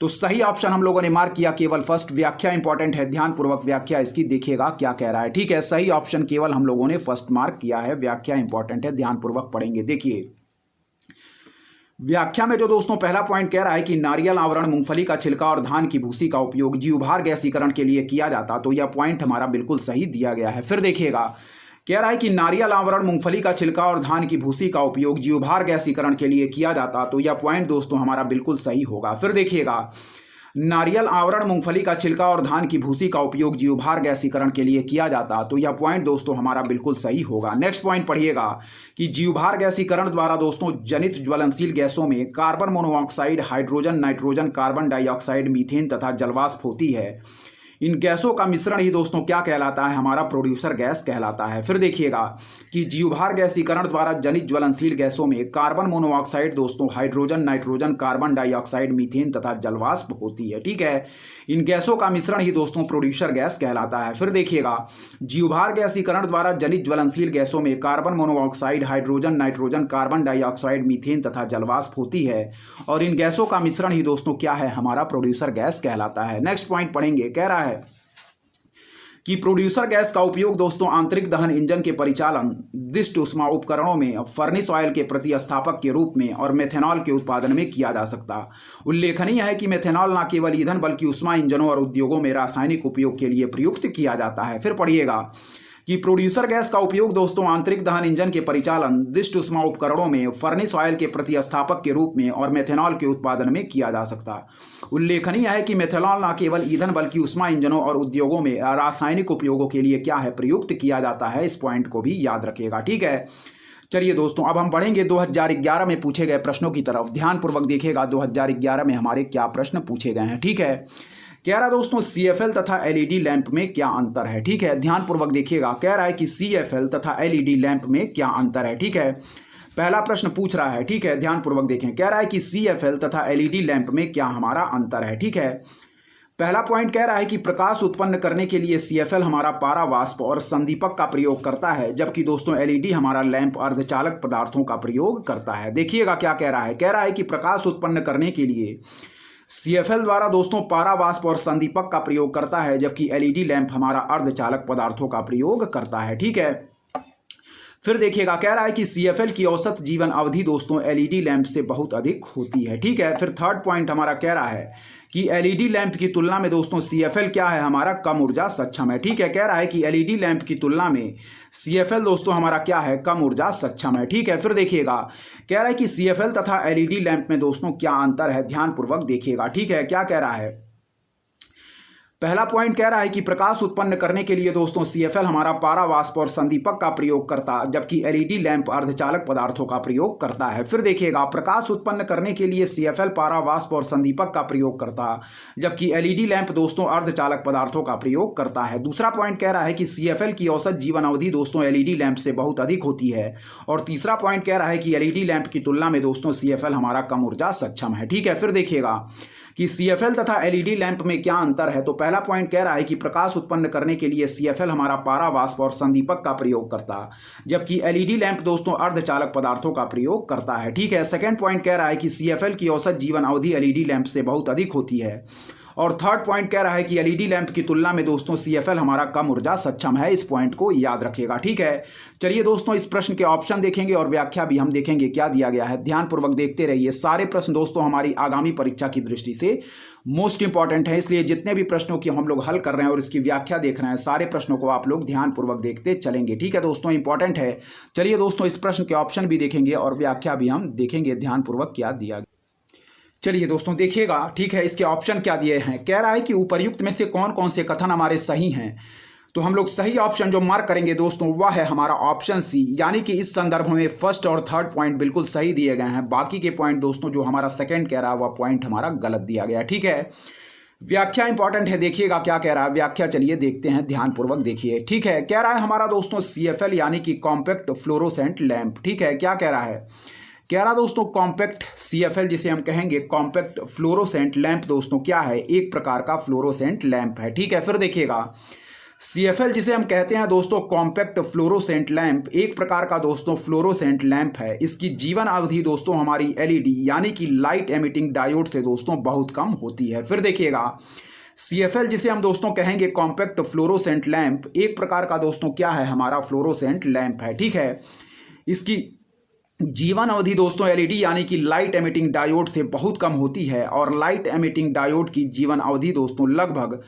तो सही ऑप्शन हम लोगों ने मार्क किया केवल फर्स्ट। व्याख्या इंपॉर्टेंट है, ध्यानपूर्वक व्याख्या इसकी देखिएगा क्या कह रहा है। ठीक है। सही ऑप्शन केवल हम लोगों ने फर्स्ट मार्क किया है, व्याख्या इंपॉर्टेंट है, ध्यानपूर्वक पढ़ेंगे। देखिए व्याख्या में जो दोस्तों पहला पॉइंट कह रहा है कि नारियल आवरण, मूंगफली का छिलका और धान की भूसी का उपयोग जीवभार गैसीकरण के लिए किया जाता, तो यह पॉइंट हमारा बिल्कुल सही दिया गया है। फिर देखिएगा, कह रहा है कि नारियल आवरण, मूंगफली का छिलका और धान की भूसी का उपयोग जीवभार गैसीकरण के लिए किया जाता, तो यह पॉइंट दोस्तों हमारा बिल्कुल सही होगा। फिर देखिएगा, नारियल आवरण, मूंगफली का छिलका और धान की भूसी का उपयोग जीवभार गैसीकरण के लिए किया जाता, तो यह पॉइंट दोस्तों हमारा बिल्कुल सही होगा। नेक्स्ट पॉइंट पढ़िएगा कि जीवभार गैसीकरण द्वारा दोस्तों जनित ज्वलनशील गैसों में carbon monoxide, hydrogen, nitrogen, carbon dioxide, methane तथा जलवाष्प होती है। इन गैसों का मिश्रण ही दोस्तों क्या कहलाता है, हमारा प्रोड्यूसर गैस कहलाता है। फिर देखिएगा कि जीवभार गैसीकरण द्वारा जनित ज्वलनशील गैसों में कार्बन मोनोऑक्साइड दोस्तों, hydrogen, nitrogen, carbon dioxide, methane तथा जलवाष्प होती है। ठीक है, इन गैसों का मिश्रण ही दोस्तों प्रोड्यूसर गैस कहलाता है। फिर देखिएगा जीवभार गैसीकरण द्वारा जनित ज्वलनशील गैसों में carbon monoxide, hydrogen, nitrogen, carbon dioxide, methane तथा जलवाष्प होती है और इन गैसों का मिश्रण ही दोस्तों क्या है, हमारा प्रोड्यूसर गैस कहलाता है। नेक्स्ट पॉइंट पढ़ेंगे, कह रहा है कि प्रोड्यूसर गैस का उपयोग दोस्तों आंतरिक दहन इंजन के परिचालन, दिष्ट ऊष्मा उपकरणों में, फर्नेस ऑयल के प्रतिस्थापक के रूप में और मेथेनॉल के उत्पादन में किया जा सकता। उल्लेखनीय है कि मेथेनॉल न केवल ईंधन बल्कि ऊष्मा इंजनों और उद्योगों में रासायनिक उपयोग के लिए प्रयुक्त किया जाता है। फिर पढ़िएगा कि प्रोड्यूसर गैस का उपयोग दोस्तों आंतरिक दहन इंजन के परिचालन, दिष्ट ऊष्मा उपकरणों में, फर्नेस ऑयल के प्रतिस्थापक के रूप में और मेथेनॉल के उत्पादन में किया जा सकता। उल्लेखनीय है कि मेथेनॉल न केवल ईंधन बल्कि ऊष्मा इंजनों और उद्योगों में रासायनिक उपयोगों के लिए क्या है, प्रयुक्त किया जाता है। इस पॉइंट को भी याद रखिएगा। ठीक है, चलिए दोस्तों अब हम बढ़ेंगे 2011 में पूछे गए प्रश्नों की तरफ। ध्यानपूर्वक देखिएगा 2011 में हमारे क्या प्रश्न पूछे गए हैं। ठीक है, कह रहा है दोस्तों CFL तथा LED लैंप में क्या अंतर है। ठीक है, ध्यानपूर्वक देखिएगा, कह रहा है कि CFL तथा LED लैंप में क्या अंतर है। ठीक है, पहला प्रश्न पूछ रहा है। ठीक है, ध्यानपूर्वक देखें, कह रहा है कि CFL तथा LED लैंप में क्या हमारा अंतर है। ठीक है, पहला पॉइंट कह रहा है कि प्रकाश उत्पन्न करने के लिए CFL हमारा पारा वाष्प और संदीपक का प्रयोग करता है, जबकि दोस्तों LED हमारा लैंप अर्धचालक पदार्थों का प्रयोग करता है। देखिएगा क्या कह रहा है, कह रहा है कि प्रकाश उत्पन्न करने के लिए CFL द्वारा दोस्तों पारा वाष्प और संदीपक का प्रयोग करता है, जबकि LED लैंप हमारा अर्धचालक पदार्थों का प्रयोग करता है। ठीक है, फिर देखिएगा कह रहा है कि CFL की औसत जीवन अवधि दोस्तों LED लैंप से बहुत अधिक होती है। ठीक है, फिर थर्ड पॉइंट हमारा कह रहा है कि LED लैंप की तुलना में दोस्तों CFL क्या है, हमारा कम ऊर्जा सक्षम है। ठीक है, कह रहा है कि LED लैंप की तुलना में CFL दोस्तों हमारा क्या है, कम ऊर्जा सक्षम है। ठीक है, फिर देखिएगा कह रहा है कि CFL तथा LED लैंप में दोस्तों क्या अंतर है, ध्यानपूर्वक देखिएगा। ठीक है, क्या कह रहा है, पहला पॉइंट कह रहा है कि प्रकाश उत्पन्न करने के लिए दोस्तों CFL हमारा पारा वाष्प और संदीपक का प्रयोग करता, जबकि LED लैंप अर्धचालक पदार्थों का प्रयोग करता है। फिर देखिएगा प्रकाश उत्पन्न करने के लिए CFL पारा वाष्प और संदीपक का प्रयोग करता, जबकि LED लैंप दोस्तों अर्धचालक पदार्थों का प्रयोग करता है। दूसरा पॉइंट कह रहा है कि CFL की औसत जीवन अवधि दोस्तों LED लैंप से बहुत अधिक होती है। और तीसरा पॉइंट कह रहा है कि LED लैंप की तुलना में दोस्तों CFL हमारा कम ऊर्जा सक्षम है। ठीक है, फिर देखिएगा कि CFL तथा LED लैंप में क्या अंतर है। तो पहला पॉइंट कह रहा है कि प्रकाश उत्पन्न करने के लिए CFL हमारा पारा वाष्प और संदीपक का प्रयोग करता, जबकि LED लैंप दोस्तों अर्धचालक पदार्थों का प्रयोग करता है। ठीक है, सेकंड पॉइंट कह रहा है कि CFL की औसत जीवन अवधि LED लैंप से बहुत अधिक होती है। और थर्ड पॉइंट कह रहा है कि LED लैंप की तुलना में दोस्तों CFL हमारा कम ऊर्जा सक्षम है। इस पॉइंट को याद रखिएगा। ठीक है, चलिए दोस्तों इस प्रश्न के ऑप्शन देखेंगे और व्याख्या भी हम देखेंगे क्या दिया गया है। ध्यानपूर्वक देखते रहिए, सारे प्रश्न दोस्तों हमारी आगामी परीक्षा की दृष्टि से मोस्ट इंपॉर्टेंट है, इसलिए जितने भी प्रश्नों की हम लोग हल कर रहे हैं और इसकी व्याख्या देख रहे हैं, सारे प्रश्नों को आप लोग ध्यानपूर्वक देखते चलेंगे। ठीक है दोस्तों, इंपॉर्टेंट है। चलिए दोस्तों इस प्रश्न के ऑप्शन भी देखेंगे और व्याख्या भी हम देखेंगे ध्यानपूर्वक क्या दिया गया। चलिए दोस्तों देखिएगा, ठीक है, इसके ऑप्शन क्या दिए हैं। कह रहा है कि उपर्युक्त में से कौन कौन से कथन हमारे सही हैं। तो हम लोग सही ऑप्शन जो मार्क करेंगे दोस्तों वह है हमारा ऑप्शन सी, यानी कि इस संदर्भ में फर्स्ट और थर्ड पॉइंट बिल्कुल सही दिए गए हैं। बाकी के पॉइंट दोस्तों जो हमारा सेकंड कह रहा है वह पॉइंट हमारा गलत दिया गया। ठीक है, व्याख्या इंपॉर्टेंट है, देखिएगा क्या कह रहा है व्याख्या। चलिए देखते हैं, ध्यानपूर्वक देखिए। ठीक है, कह रहा है हमारा दोस्तों CFL यानी कि कॉम्पैक्ट फ्लोरोसेंट लैंप। ठीक है, क्या कह रहा है, कह रहा दोस्तों कॉम्पैक्ट CFL जिसे हम कहेंगे कॉम्पैक्ट फ्लोरोसेंट लैंप दोस्तों क्या है, एक प्रकार का फ्लोरोसेंट लैंप है। ठीक है, फिर देखिएगा CFL जिसे हम कहते हैं दोस्तों कॉम्पैक्ट फ्लोरोसेंट लैंप, एक प्रकार का दोस्तों फ्लोरोसेंट लैंप है। इसकी जीवन अवधि दोस्तों हमारी LED यानी कि लाइट एमिटिंग डायोड से दोस्तों बहुत कम होती है। फिर देखिएगा CFL जिसे हम दोस्तों कहेंगे कॉम्पैक्ट फ्लोरोसेंट लैंप, एक प्रकार का दोस्तों क्या है, हमारा फ्लोरोसेंट लैंप है। ठीक है, इसकी जीवन अवधि दोस्तों LED यानी कि लाइट एमिटिंग डायोड से बहुत कम होती है। और लाइट एमिटिंग डायोड की जीवन अवधि दोस्तों लगभग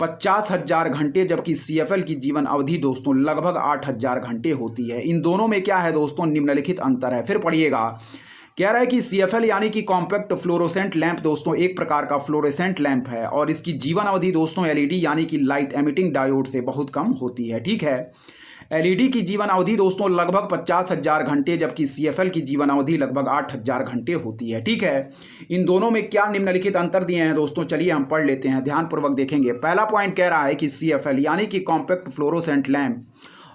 50,000 घंटे, जबकि CFL की जीवन अवधि दोस्तों लगभग 8,000 घंटे होती है। इन दोनों में क्या है दोस्तों, निम्नलिखित अंतर है। फिर पढ़िएगा, कह रहा है कि CFL यानी कि कॉम्पैक्ट फ्लोरोसेंट लैंप दोस्तों एक प्रकार का फ्लोरोसेंट लैंप है और इसकी जीवन अवधि दोस्तों LED यानी कि लाइट एमिटिंग डायोड से बहुत कम होती है। ठीक है, LED की जीवन अवधि दोस्तों लगभग 50,000 घंटे, जबकि CFL की जीवन अवधि लगभग 8,000 घंटे होती है। ठीक है, इन दोनों में क्या निम्नलिखित अंतर दिए हैं दोस्तों, चलिए हम पढ़ लेते हैं, ध्यानपूर्वक देखेंगे। पहला पॉइंट कह रहा है कि CFL यानी कि कॉम्पैक्ट फ्लोरोसेंट लैंप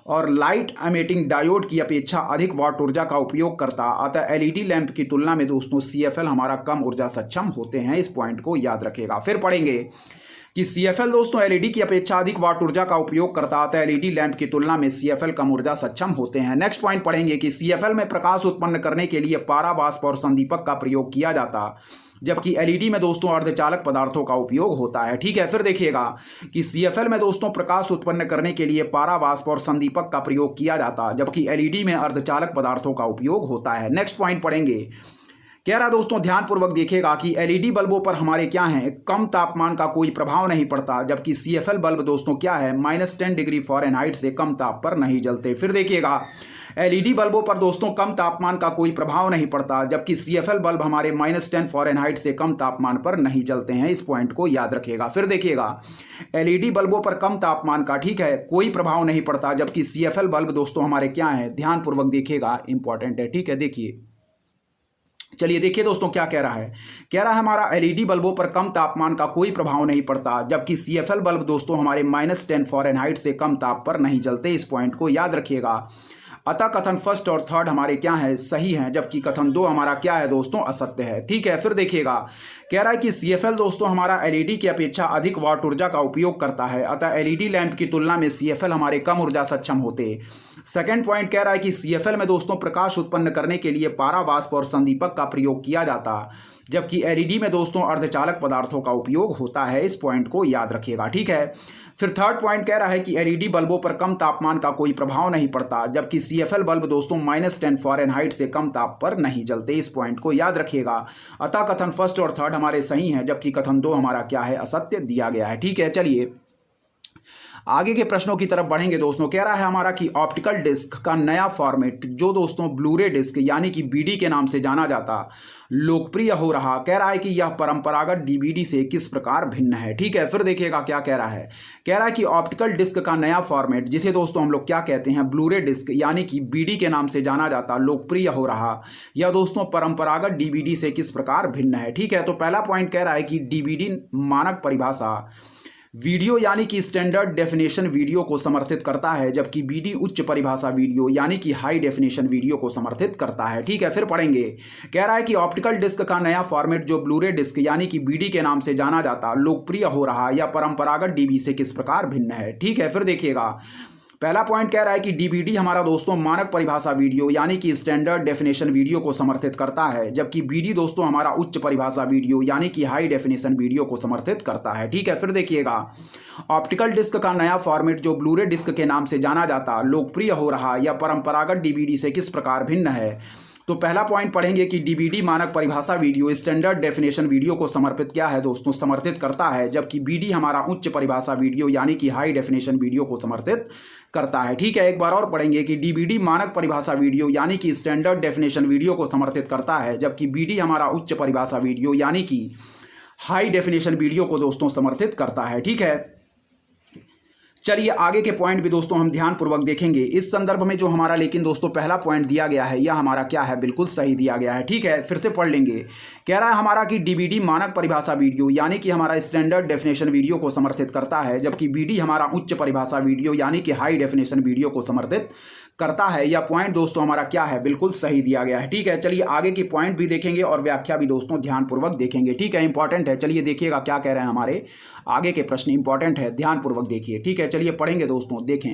और लाइट एमिटिंग डायोड की अपेक्षा अधिक वाट ऊर्जा का उपयोग करता, अतः LED लैंप की तुलना में दोस्तों CFL हमारा कम ऊर्जा सक्षम होते हैं। इस पॉइंट को याद रखेगा। फिर पढ़ेंगे कि CFL दोस्तों LED की अपेक्षा अधिक वाट ऊर्जा का उपयोग करता, अतः LED लैंप की तुलना में CFL कम ऊर्जा सक्षम होते हैं। नेक्स्ट पॉइंट पढ़ेंगे कि CFL में प्रकाश उत्पन्न करने के लिए पारा वाष्प और संदीपक का प्रयोग किया जाता, जबकि LED में दोस्तों अर्धचालक पदार्थों का उपयोग होता है। ठीक है, फिर देखिएगा कि CFL में दोस्तों प्रकाश उत्पन्न करने के लिए पारा वाष्प और संदीपक का प्रयोग किया जाता, जबकि LED में अर्धचालक पदार्थों का उपयोग होता है। नेक्स्ट पॉइंट पढ़ेंगे, कह रहा दोस्तों ध्यानपूर्वक देखिएगा कि LED बल्बों पर हमारे क्या है, कम तापमान का कोई प्रभाव नहीं पड़ता, जबकि CFL बल्ब दोस्तों क्या है, -10 डिग्री फ़ारेनहाइट से कम ताप पर नहीं जलते। फिर देखिएगा LED बल्बों पर दोस्तों कम तापमान का कोई प्रभाव नहीं पड़ता, जबकि CFL बल्ब हमारे -10 फ़ारेनहाइट से कम तापमान पर नहीं जलते हैं। इस पॉइंट को याद रखिएगा। फिर देखिएगा LED बल्बों पर कम तापमान का, ठीक है, कोई प्रभाव नहीं पड़ता, जबकि CFL बल्ब दोस्तों हमारे क्या है, ध्यानपूर्वक देखिएगा, इंपॉर्टेंट है। ठीक है, देखिए, चलिए देखिए दोस्तों क्या कह रहा है। कह रहा है हमारा LED बल्बों पर कम तापमान का कोई प्रभाव नहीं पड़ता, जबकि CFL बल्ब दोस्तों हमारे -10 फ़ारेनहाइट से कम ताप पर नहीं जलते। इस पॉइंट को याद रखिएगा। अतः कथन फर्स्ट और थर्ड हमारे क्या है, सही हैं, जबकि कथन 2 हमारा क्या है दोस्तों, असत्य है। ठीक है, फिर देखिएगा, कह रहा है कि CFL दोस्तों हमारा LED की अपेक्षा अधिक वाट ऊर्जा का उपयोग करता है, अतः LED लैंप की तुलना में CFL हमारे कम ऊर्जा सक्षम होते। सेकंड पॉइंट कह रहा है कि CFL में दोस्तों प्रकाश उत्पन्न करने के लिए पारा वाष्प और संदीपक का प्रयोग किया जाता, जबकि LED में दोस्तों अर्धचालक पदार्थों का उपयोग होता है। इस पॉइंट को याद रखिएगा। ठीक है, फिर थर्ड पॉइंट कह रहा है कि LED बल्बों पर कम तापमान का कोई प्रभाव नहीं पड़ता, जबकि CFL बल्ब दोस्तों -10 फ़ारेनहाइट से कम ताप पर नहीं जलते। इस पॉइंट को याद रखिएगा। अतः कथन फर्स्ट और थर्ड हमारे सही हैं, जबकि कथन 2 हमारा क्या है, असत्य दिया गया है। ठीक है, चलिए आगे के प्रश्नों की तरफ बढ़ेंगे दोस्तों। कह रहा है हमारा कि ऑप्टिकल डिस्क का नया फॉर्मेट जो दोस्तों ब्लूरे डिस्क यानी कि BD के नाम से जाना जाता लोकप्रिय हो रहा, कह रहा है कि यह परंपरागत DVD से किस प्रकार भिन्न है। ठीक है, फिर देखिएगा क्या कह रहा है। कह रहा है कि ऑप्टिकल डिस्क का नया फॉर्मेट जिसे दोस्तों हम लोग क्या कहते हैं, ब्लूरे डिस्क यानी कि BD के नाम से जाना जाता लोकप्रिय हो रहा, यह दोस्तों परंपरागत DVD से किस प्रकार भिन्न है। ठीक है, तो पहला पॉइंट कह रहा है कि DVD मानक परिभाषा वीडियो यानी कि स्टैंडर्ड डेफिनेशन वीडियो को समर्थित करता है, जबकि BD उच्च परिभाषा वीडियो यानी कि हाई डेफिनेशन वीडियो को समर्थित करता है। ठीक है, फिर पढ़ेंगे। कह रहा है कि ऑप्टिकल डिस्क का नया फॉर्मेट जो ब्लूरे डिस्क यानी कि BD के नाम से जाना जाता लोकप्रिय हो रहा, या परंपरागत DV से किस प्रकार भिन्न है। ठीक है, फिर देखिएगा, पहला पॉइंट कह रहा है कि DVD हमारा दोस्तों मानक परिभाषा वीडियो यानी कि स्टैंडर्ड डेफिनेशन वीडियो को समर्थित करता है, जबकि BD दोस्तों हमारा उच्च परिभाषा वीडियो यानी कि हाई डेफिनेशन वीडियो को समर्थित करता है। ठीक है, फिर देखिएगा, ऑप्टिकल डिस्क का नया फॉर्मेट जो ब्लूरे डिस्क के नाम से जाना जाता लोकप्रिय हो रहा, या परंपरागत DVD से किस प्रकार भिन्न है। तो पहला पॉइंट पढ़ेंगे कि DVD मानक परिभाषा वीडियो स्टैंडर्ड डेफिनेशन वीडियो को समर्पित क्या है दोस्तों, समर्थित करता है, जबकि BD हमारा उच्च परिभाषा वीडियो यानी कि हाई डेफिनेशन वीडियो को समर्थित करता है। ठीक है, एक बार और पढ़ेंगे कि DVD मानक परिभाषा वीडियो यानी कि स्टैंडर्ड डेफिनेशन वीडियो को समर्थित करता है, जबकि BD हमारा उच्च परिभाषा वीडियो यानी कि हाई डेफिनेशन वीडियो को दोस्तों समर्थित करता है। ठीक है, चलिए आगे के पॉइंट भी दोस्तों हम ध्यानपूर्वक देखेंगे। इस संदर्भ में जो हमारा लेकिन दोस्तों पहला पॉइंट दिया गया है यह हमारा क्या है, बिल्कुल सही दिया गया है। ठीक है, फिर से पढ़ लेंगे। कह रहा है हमारा कि DVD मानक परिभाषा वीडियो यानी कि हमारा स्टैंडर्ड डेफिनेशन वीडियो को समर्थित करता है, जबकि BD हमारा उच्च परिभाषा वीडियो यानी कि हाई डेफिनेशन वीडियो को समर्थित करता है। यह पॉइंट दोस्तों हमारा क्या है, बिल्कुल सही दिया गया है। ठीक है, चलिए आगे की पॉइंट भी देखेंगे और व्याख्या भी दोस्तों ध्यानपूर्वक देखेंगे। ठीक है, इंपॉर्टेंट है। चलिए देखिएगा क्या कह रहे हैं हमारे आगे के प्रश्न, इंपॉर्टेंट है, ध्यानपूर्वक देखिए। ठीक है, चलिए पढ़ेंगे दोस्तों, देखें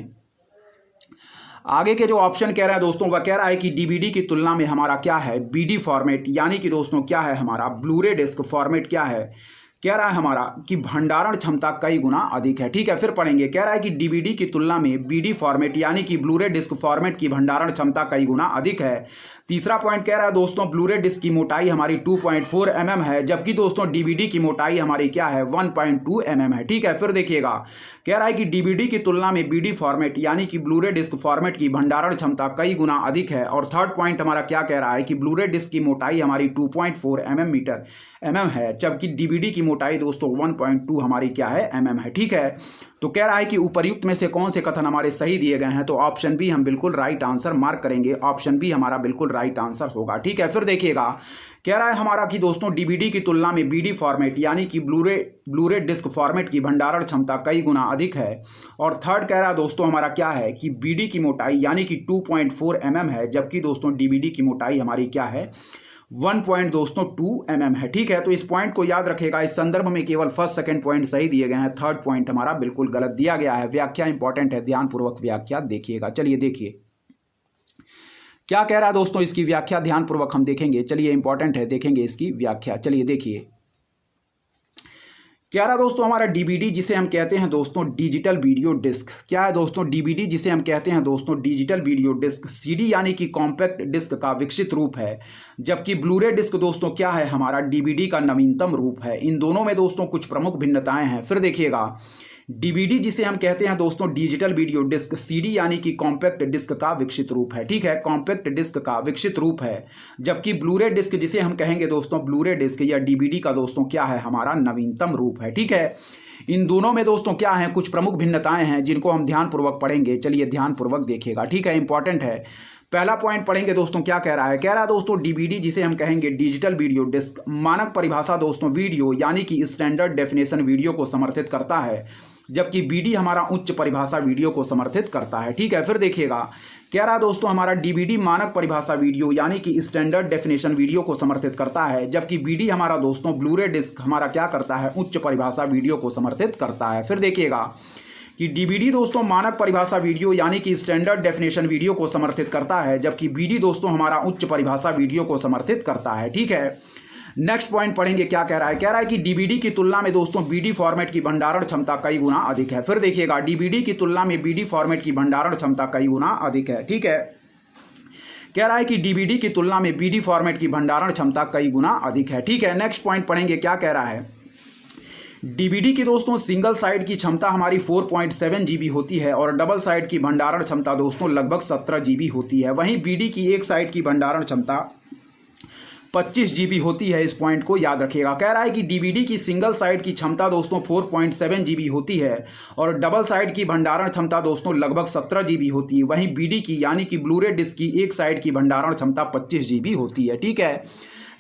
आगे के जो ऑप्शन कह रहे हैं दोस्तों, वह कह रहा है कि DVD की तुलना में हमारा क्या है, BD फॉर्मेट यानी कि दोस्तों क्या है हमारा ब्लूरे डिस्क फॉर्मेट क्या है, कह रहा है हमारा कि भंडारण क्षमता कई गुना अधिक है। ठीक है, फिर पढ़ेंगे। कह रहा है कि डीवीडी की तुलना में बीडी फॉर्मेट यानी कि ब्लूरे डिस्क फॉर्मेट की भंडारण क्षमता कई गुना अधिक है। तीसरा पॉइंट कह रहा है दोस्तों ब्लूरे डिस्क की मोटाई हमारी 2.4 mm है, जबकि दोस्तों डीवीडी की मोटाई हमारी क्या है 1.2 mm है। ठीक है, फिर देखिएगा। कह रहा है कि डीवीडी की तुलना में बीडी फॉर्मेट यानी कि ब्लूरे डिस्क फॉर्मेट की भंडारण क्षमता कई गुना अधिक है। और थर्ड पॉइंट हमारा क्या कह रहा है कि ब्लूरे डिस्क की मोटाई हमारी 2.4 mm है, जबकि डीवीडी की मोटाई दोस्तों 1.2 हमारी क्या है mm है। ठीक है, तो कह रहा है कि उपर्युक्त में से कौन से कथन हमारे सही दिए गए हैं, तो ऑप्शन बी हम बिल्कुल राइट आंसर मार्क करेंगे। ऑप्शन बी हमारा बिल्कुल राइट आंसर होगा। ठीक है, फिर देखिएगा। कह रहा है हमारा कि दोस्तों डीवीडी की तुलना में बीडी फॉर्मेट यानी कि ब्लूरे डिस्क फॉर्मेट की भंडारण क्षमता कई गुना अधिक है। और थर्ड कह रहा है दोस्तों हमारा क्या है कि बीडी की मोटाई यानी कि 2.4 mm है, जबकि दोस्तों डीवीडी की मोटाई हमारी क्या है 1.2 mm है। ठीक है, तो इस पॉइंट को याद रखेगा। इस संदर्भ में केवल फर्स्ट सेकंड पॉइंट सही दिए गए हैं, थर्ड पॉइंट हमारा बिल्कुल गलत दिया गया है। व्याख्या इंपॉर्टेंट है, ध्यानपूर्वक व्याख्या देखिएगा। चलिए देखिए क्या कह रहा है दोस्तों, इसकी व्याख्या ध्यानपूर्वक हम देखेंगे। चलिए इंपॉर्टेंट है, देखेंगे इसकी व्याख्या। चलिए देखिए क्या रहा दोस्तों हमारा डीवीडी जिसे हम कहते हैं दोस्तों डिजिटल वीडियो डिस्क। क्या है दोस्तों डीवीडी जिसे हम कहते हैं दोस्तों डिजिटल वीडियो डिस्क सीडी यानी कि कॉम्पैक्ट डिस्क का विकसित रूप है, जबकि ब्लूरे डिस्क दोस्तों क्या है हमारा डीवीडी का नवीनतम रूप है। इन दोनों में दोस्तों कुछ प्रमुख भिन्नताएं हैं। फिर देखिएगा। डीवीडी जिसे हम कहते हैं दोस्तों डिजिटल वीडियो डिस्क सीडी यानी कि कॉम्पैक्ट डिस्क का विकसित रूप है। ठीक है, कॉम्पैक्ट डिस्क का विकसित रूप है, जबकि ब्लूरे डिस्क जिसे हम कहेंगे दोस्तों ब्लूरे डिस्क या डीवीडी का दोस्तों क्या है हमारा नवीनतम रूप है। ठीक है, इन दोनों में दोस्तों क्या है कुछ प्रमुख भिन्नताएं हैं जिनको हम ध्यानपूर्वक पढ़ेंगे। चलिए ध्यानपूर्वक देखिएगा। ठीक है, इंपॉर्टेंट है। पहला पॉइंट पढ़ेंगे दोस्तों क्या कह रहा है। कह रहा है दोस्तों डीवीडी जिसे हम कहेंगे डिजिटल वीडियो डिस्क मानक परिभाषा दोस्तों वीडियो यानी कि स्टैंडर्ड डेफिनेशन वीडियो को समर्थित करता है, जबकि बीडी हमारा उच्च परिभाषा वीडियो को समर्थित करता है। ठीक है, फिर देखिएगा। कह रहा दोस्तों हमारा डीवीडी मानक परिभाषा वीडियो यानी कि स्टैंडर्ड डेफिनेशन वीडियो को समर्थित करता है, जबकि बीडी हमारा दोस्तों ब्लूरे डिस्क हमारा क्या करता है उच्च परिभाषा वीडियो को समर्थित करता है। फिर देखिएगा कि डीवीडी दोस्तों मानक परिभाषा वीडियो यानी कि स्टैंडर्ड डेफिनेशन वीडियो को समर्थित करता है, जबकि बीडी दोस्तों हमारा उच्च परिभाषा वीडियो को समर्थित करता है। ठीक है, नेक्स्ट पॉइंट पढ़ेंगे क्या कह रहा है। कह रहा है कि डीवीडी की तुलना में दोस्तों बीडी फॉर्मेट की भंडारण क्षमता कई गुना अधिक है। फिर देखिएगा डीवीडी की तुलना में बीडी फॉर्मेट की भंडारण क्षमता कई गुना अधिक है। ठीक है, कह रहा है कि डीवीडी की तुलना में बीडी फॉर्मेट की भंडारण क्षमता कई गुना अधिक है। ठीक है, नेक्स्ट पॉइंट पढ़ेंगे क्या कह रहा है। डीवीडी की दोस्तों सिंगल साइड की क्षमता हमारी 4.7 GB होती है और डबल साइड की भंडारण क्षमता दोस्तों लगभग 17 GB होती है। वहीं बीडी की एक साइड की भंडारण क्षमता 25 GB होती है। इस पॉइंट को याद रखिएगा। कह रहा है कि डीवीडी की सिंगल साइड की क्षमता दोस्तों 4.7 GB होती है और डबल साइड की भंडारण क्षमता दोस्तों लगभग 17 GB होती है। वहीं बीडी की यानी कि ब्लूरे डिस्क की एक साइड की भंडारण क्षमता 25 GB होती है। ठीक है,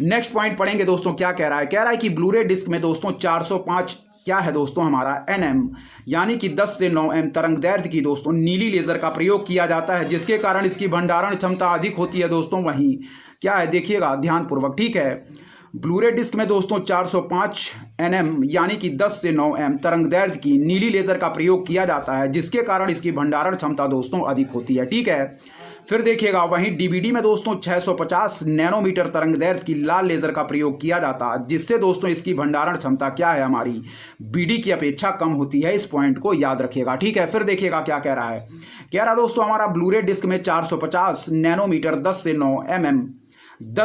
नेक्स्ट पॉइंट पढ़ेंगे दोस्तों क्या कह रहा है। कह रहा है कि ब्लूरे डिस्क में दोस्तों 405 क्या है दोस्तों हमारा NM यानी कि 10 से 9 M तरंगदैर्ध्य की दोस्तों नीली लेजर का प्रयोग किया जाता है, जिसके कारण इसकी भंडारण क्षमता अधिक होती है दोस्तों। वहीं क्या है देखिएगा ध्यानपूर्वक। ठीक है, ब्लूरे डिस्क में दोस्तों 405 NM यानी कि 10 से 9 M तरंगदैर्ध्य की नीली लेजर का प्रयोग किया जाता है, जिसके कारण इसकी भंडारण क्षमता दोस्तों अधिक होती है। ठीक है, फिर देखिएगा वहीं डीवीडी में दोस्तों 650 नैनोमीटर तरंगदैर्ध्य की लाल लेजर का प्रयोग किया जाता है, जिससे दोस्तों इसकी भंडारण क्षमता क्या है हमारी बीडी की अपेक्षा कम होती है। इस पॉइंट को याद रखिएगा। ठीक है, फिर देखिएगा क्या कह रहा है। कह रहा दोस्तों हमारा ब्लूरे डिस्क में 450 नैनोमीटर 10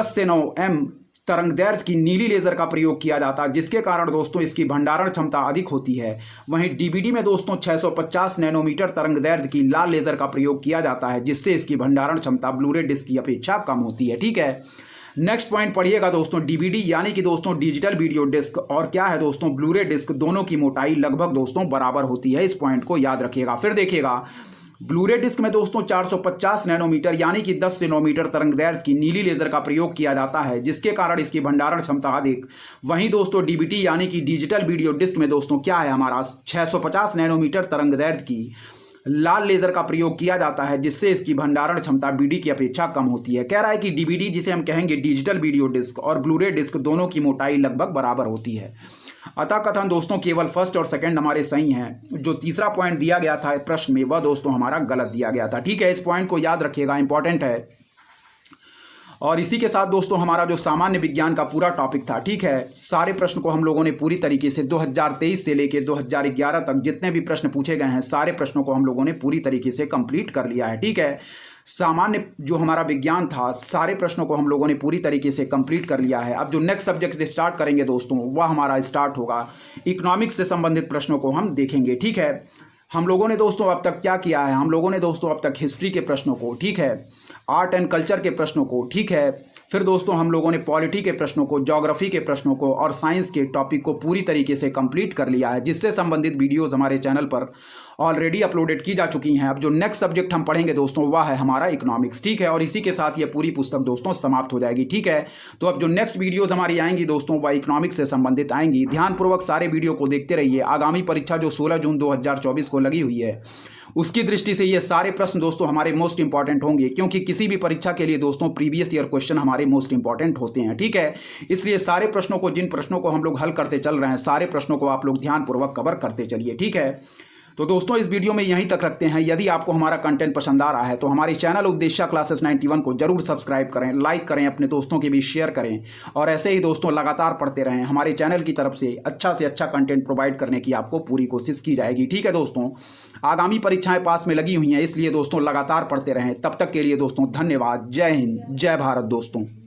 से 9 M तरंगदैर्ध्य की नीली लेजर का प्रयोग किया जाता है, जिसके कारण दोस्तों इसकी भंडारण क्षमता अधिक होती है। वहीं डीवीडी में दोस्तों 650 नैनोमीटर तरंगदैर्ध्य की लाल लेजर का प्रयोग किया जाता है, जिससे इसकी भंडारण क्षमता ब्लूरे डिस्क की अपेक्षा कम होती है। ठीक है, नेक्स्ट पॉइंट पढ़िएगा दोस्तों। डीवीडी यानी कि दोस्तों डिजिटल वीडियो डिस्क और क्या है दोस्तों ब्लूरे डिस्क दोनों की मोटाई लगभग दोस्तों बराबर होती है। इस पॉइंट को याद रखिएगा। फिर देखिएगा ब्लूरे डिस्क में दोस्तों 450 नैनोमीटर यानी कि 10 से 9 मीटर तरंगदैर्ध्य की नीली लेजर का प्रयोग किया जाता है, जिसके कारण इसकी भंडारण क्षमता अधिक। वहीं दोस्तों डीवीडी यानी कि डिजिटल वीडियो डिस्क में दोस्तों क्या है हमारा 650 नैनोमीटर तरंगदैर्ध्य की लाल लेजर का प्रयोग किया जाता है, जिससे इसकी भंडारण क्षमता बीडी की अपेक्षा कम होती है। कह रहा है कि डीवीडी जिसे हम कहेंगे डिजिटल वीडियो डिस्क और ब्लूरे डिस्क दोनों की मोटाई लगभग बराबर होती है। अतः कथन दोस्तों केवल फर्स्ट और सेकंड हमारे सही हैं। जो तीसरा पॉइंट दिया गया था प्रश्न में वह दोस्तों हमारा गलत दिया गया था। ठीक है, इस पॉइंट को याद रखिएगा, इंपॉर्टेंट है। और इसी के साथ दोस्तों हमारा जो सामान्य विज्ञान का पूरा टॉपिक था, ठीक है, सारे प्रश्न को हम लोगों ने पूरी तरीके से 2023 से लेके 2011 तक जितने भी प्रश्न पूछे गए हैं सारे प्रश्नों को हम लोगों ने पूरी तरीके से कंप्लीट कर लिया है। ठीक है, सामान्य जो हमारा विज्ञान था सारे प्रश्नों को हम लोगों ने पूरी तरीके से कंप्लीट कर लिया है। अब जो नेक्स्ट सब्जेक्ट स्टार्ट करेंगे दोस्तों वह हमारा स्टार्ट होगा इकोनॉमिक्स से संबंधित प्रश्नों को हम देखेंगे। ठीक है, हम लोगों ने दोस्तों अब तक क्या किया है, हम लोगों ने दोस्तों अब तक हिस्ट्री के प्रश्नों को, ठीक है, आर्ट एंड कल्चर के प्रश्नों को, ठीक है, फिर दोस्तों हम लोगों ने पॉलिटी के प्रश्नों को, ज्योग्राफी के प्रश्नों को और साइंस के टॉपिक को पूरी तरीके से कंप्लीट कर लिया है, जिससे संबंधित वीडियोस हमारे चैनल पर ऑलरेडी अपलोडेड की जा चुकी हैं। अब जो नेक्स्ट सब्जेक्ट हम पढ़ेंगे दोस्तों वह है हमारा इकोनॉमिक्स। ठीक है, और इसी के साथ ये पूरी पुस्तक दोस्तों समाप्त हो जाएगी। ठीक है, तो अब जो नेक्स्ट वीडियोस हमारी आएंगी दोस्तों वह इकोनॉमिक्स से संबंधित आएंगी। ध्यानपूर्वक सारे वीडियो को देखते रहिए। आगामी परीक्षा जो 16 जून 2024 को लगी हुई है उसकी दृष्टि से ये सारे प्रश्न दोस्तों हमारे मोस्ट इंपॉर्टेंट होंगे, क्योंकि किसी भी परीक्षा के लिए दोस्तों प्रीवियस ईयर क्वेश्चन हमारे मोस्ट इंपॉर्टेंट होते हैं। ठीक है, इसलिए सारे प्रश्नों को, जिन प्रश्नों को हम लोग हल करते चल रहे हैं, सारे प्रश्नों को आप लोग ध्यानपूर्वक कवर करते चलिए। ठीक है, तो दोस्तों इस वीडियो में यहीं तक रखते हैं। यदि आपको हमारा कंटेंट पसंद आ रहा है तो हमारे चैनल उपदेशा क्लासेस 91 को जरूर सब्सक्राइब करें, लाइक करें, अपने दोस्तों के बीच शेयर करें और ऐसे ही दोस्तों लगातार पढ़ते रहें। हमारे चैनल की तरफ से अच्छा कंटेंट प्रोवाइड करने की आपको पूरी कोशिश की जाएगी। ठीक है दोस्तों, आगामी परीक्षाएं पास में लगी हुई हैं, इसलिए दोस्तों लगातार पढ़ते रहें। तब तक के लिए दोस्तों धन्यवाद। जय हिंद, जय भारत दोस्तों।